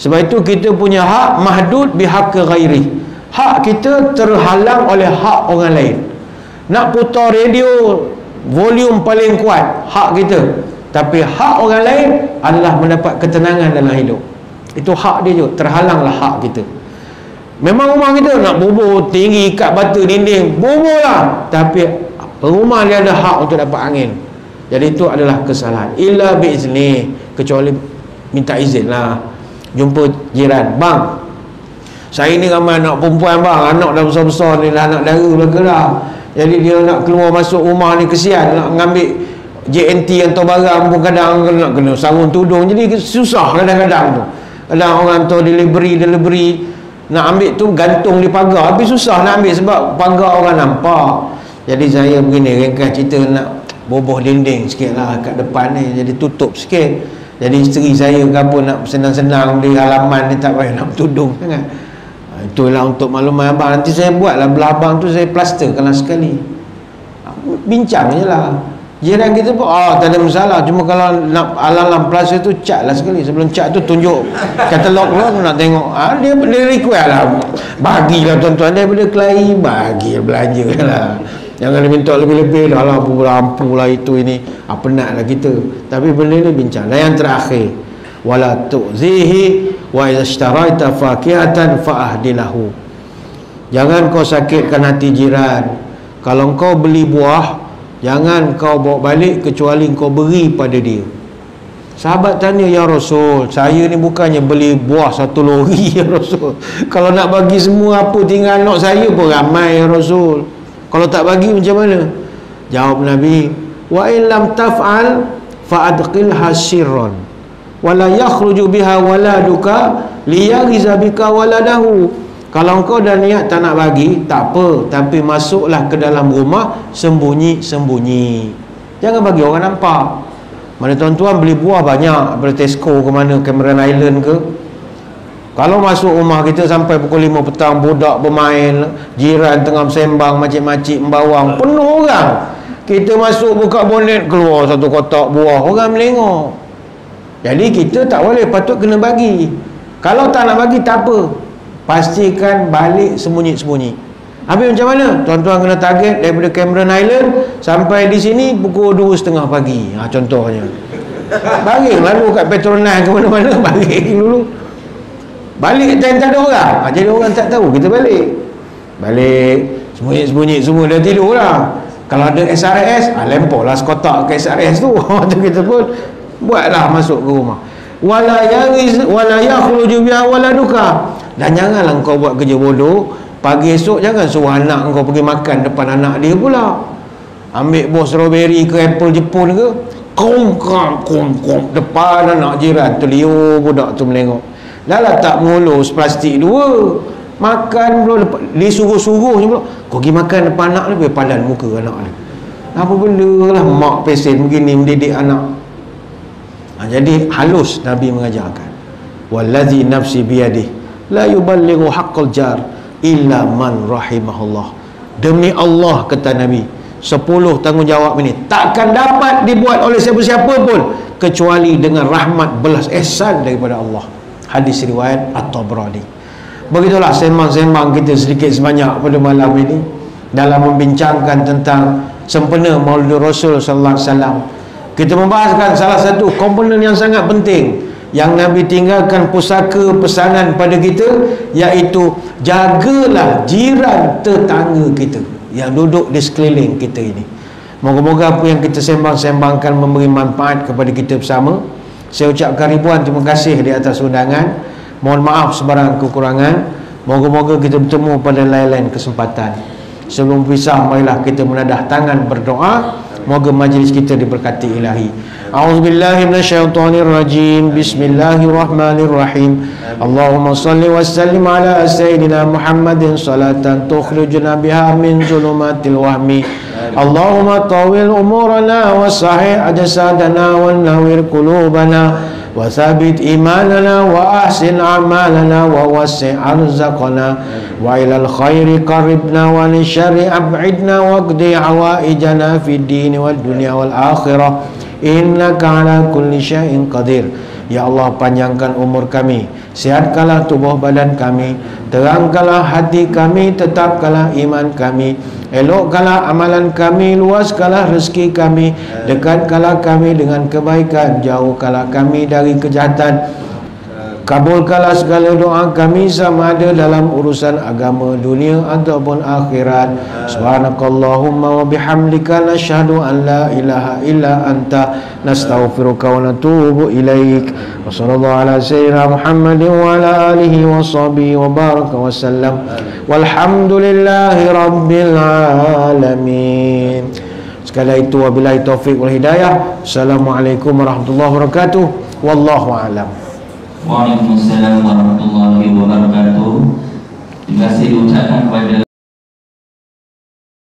Sebab itu kita punya hak mahdud bihaq ghairi, hak kita terhalang oleh hak orang lain. Nak putar radio volume paling kuat hak kita. Tapi hak orang lain adalah mendapat ketenangan dalam hidup. Itu hak dia juga, terhalanglah hak kita. Memang rumah kita nak bubur tinggi, ikat batu dinding, bubur lah, tapi rumah dia ada hak untuk dapat angin. Jadi itu adalah kesalahan. Illa biizni, kecuali minta izin lah. Jumpa jiran, bang, saya ni ramai anak perempuan bang, anak dah besar-besar ni dah, anak dara belaka dah. Jadi dia nak keluar masuk rumah ni, kesian nak mengambil JNT atau barang pun kadang nak kena sarung tudung. Jadi susah kadang-kadang tu. Kadang orang tu delivery nak ambil tu gantung di pagar, tapi susah nak ambil sebab pagar orang nampak. Jadi saya begini, ringkas cerita, nak boboh dinding sikit lah kat depan ni, jadi tutup sikit. Jadi isteri saya ke apa nak senang-senang di halaman ni, tak payah nak tudung sangat. Itulah untuk makluman abang. Nanti saya buatlah belah abang tu, saya plasterkanlah sekali. Bincang je lah. Jiran kita pun tak ada masalah, cuma kalau nak alang-alang plaster tu cat lah sekali. Sebelum cat tu tunjuk katalog lah, aku nak tengok. Dia request lah, bagilah tuan-tuan, daripada kelahi bagi belanja lah. Jangan minta lebih-lebih dah lah, lampu lah itu ini, penat lah kita. Tapi benda ni bincang. Dan yang terakhir, wala tu'zihi wa idza ishtaraita fakihatan fa'ahdilahu. Jangan kau sakitkan hati jiran. Kalau kau beli buah, jangan kau bawa balik kecuali kau beri pada dia. Sahabat tanya, ya Rasul, saya ni bukannya beli buah 1 lori ya Rasul. Kalau nak bagi semua apa, tinggal anak saya pun ramai ya Rasul. Kalau tak bagi macam mana? Jawab Nabi, wa in lam taf'al fa'adqilha sirran wala yakhruju biha waladuka liyaghiza bika waladahu. Kalau kau dah niat tak nak bagi, tak apa, tapi masuklah ke dalam rumah sembunyi-sembunyi. Jangan bagi orang nampak. Mana tuan-tuan beli buah banyak daripada Tesco ke mana, Cameron Island ke. Kalau masuk rumah kita sampai pukul 5 petang, budak bermain, jiran tengah sembang macik-macik membawang, penuh orang. Kita masuk buka bonet, keluar 1 kotak buah, orang melengok. Jadi kita tak boleh, patut kena bagi. Kalau tak nak bagi, tak apa, pastikan balik sembunyi-sembunyi. Habis macam mana? Tuan-tuan kena target daripada Cameron Island sampai di sini pukul 2.30 pagi. Contohnya. Bagi lalu kat Petronas ke mana-mana, bagi dulu. Balik time tak ada orang. Jadi orang tak tahu kita balik. Sembunyi-sembunyi semua dah tidur lah. Kalau ada SRS, lemparlah sekotak ke SRS tu. Macam kita pun buatlah masuk ke rumah. Wala yakhruju biha waladuka. Dan janganlah kau buat kerja bodoh. Pagi esok jangan suruh anak kau pergi makan depan anak dia pula. Ambil buah strawberry ke apple Jepun ke, kong depan anak jiran, terliur budak tu melengok. Dah lah tak mengulus plastik 2, makan pula disuruh-suruh je pula. Kau pergi makan depan anak ni, biar padan muka anak ni. Apa benda lah, mak pesen begini mendidik anak. Jadi halus Nabi mengajarkan, wallazi nafsi biyadih la yuballighu haqqal jar illa man rahimahullah. Demi Allah, kata Nabi, 10 tanggungjawab ini takkan dapat dibuat oleh siapa-siapa pun kecuali dengan rahmat belas ihsan daripada Allah. Hadis riwayat At-Tabrani. Begitulah sembang-sembang kita sedikit sebanyak pada malam ini dalam membincangkan tentang sempena Maulid Rasul sallallahu alaihi wasallam. Kita membahaskan salah satu komponen yang sangat penting yang Nabi tinggalkan pusaka pesanan pada kita, iaitu jagalah jiran tetangga kita yang duduk di sekeliling kita ini. Moga-moga apa yang kita sembang-sembangkan memberi manfaat kepada kita bersama. Saya ucapkan ribuan terima kasih di atas undangan. Mohon maaf sebarang kekurangan. Moga-moga kita bertemu pada lain-lain kesempatan. Sebelum berpisah, marilah kita menadah tangan berdoa. Moga majlis kita diberkati ilahi. A'udzubillahi minasyaitonirrajim. Bismillahirrahmanirrahim. Allahumma salli wa sallim ala sayyidina Muhammadin salatan tukhrijuna biha min zulumatil wahmi. Allahumma tawil umurana wa sahih ajsadana wa nawwir qulubana wa thabit imanana wa ahsin a'malana wa wasi' arzaqana wa ilal khairi qaribna wa lil syarri ab'idna wa qdi hawaijana fid din wal dunya wal akhirah innaka ala kulli syai'in qadir Ya Allah, panjangkan umur kami, sihatkanlah tubuh badan kami, terangkanlah hati kami, tetapkanlah iman kami, elokkanlah amalan kami, luaskanlah rezeki kami, dekatkanlah kami dengan kebaikan, jauhkanlah kami dari kejahatan. Kabulkanlah segala doa kami sama ada dalam urusan agama, dunia ataupun akhirat. Subhanakallahumma wa bihamdika nasyhadu an la ilaha illa anta nastaghfiruka wa natubu ilaik. Wa sallallahu ala sayyidina Muhammadin wa ala alihi wa sahbihi wa baraka wa sallam. Walhamdulillahi rabbil alamin. Sekali itu wabillahi taufiq wal hidayah. Assalamualaikum warahmatullahi wabarakatuh. Wallahu a'lam.
Waalaikumsalam warahmatullahi wabarakatuh. Terima kasih diucapkan kepada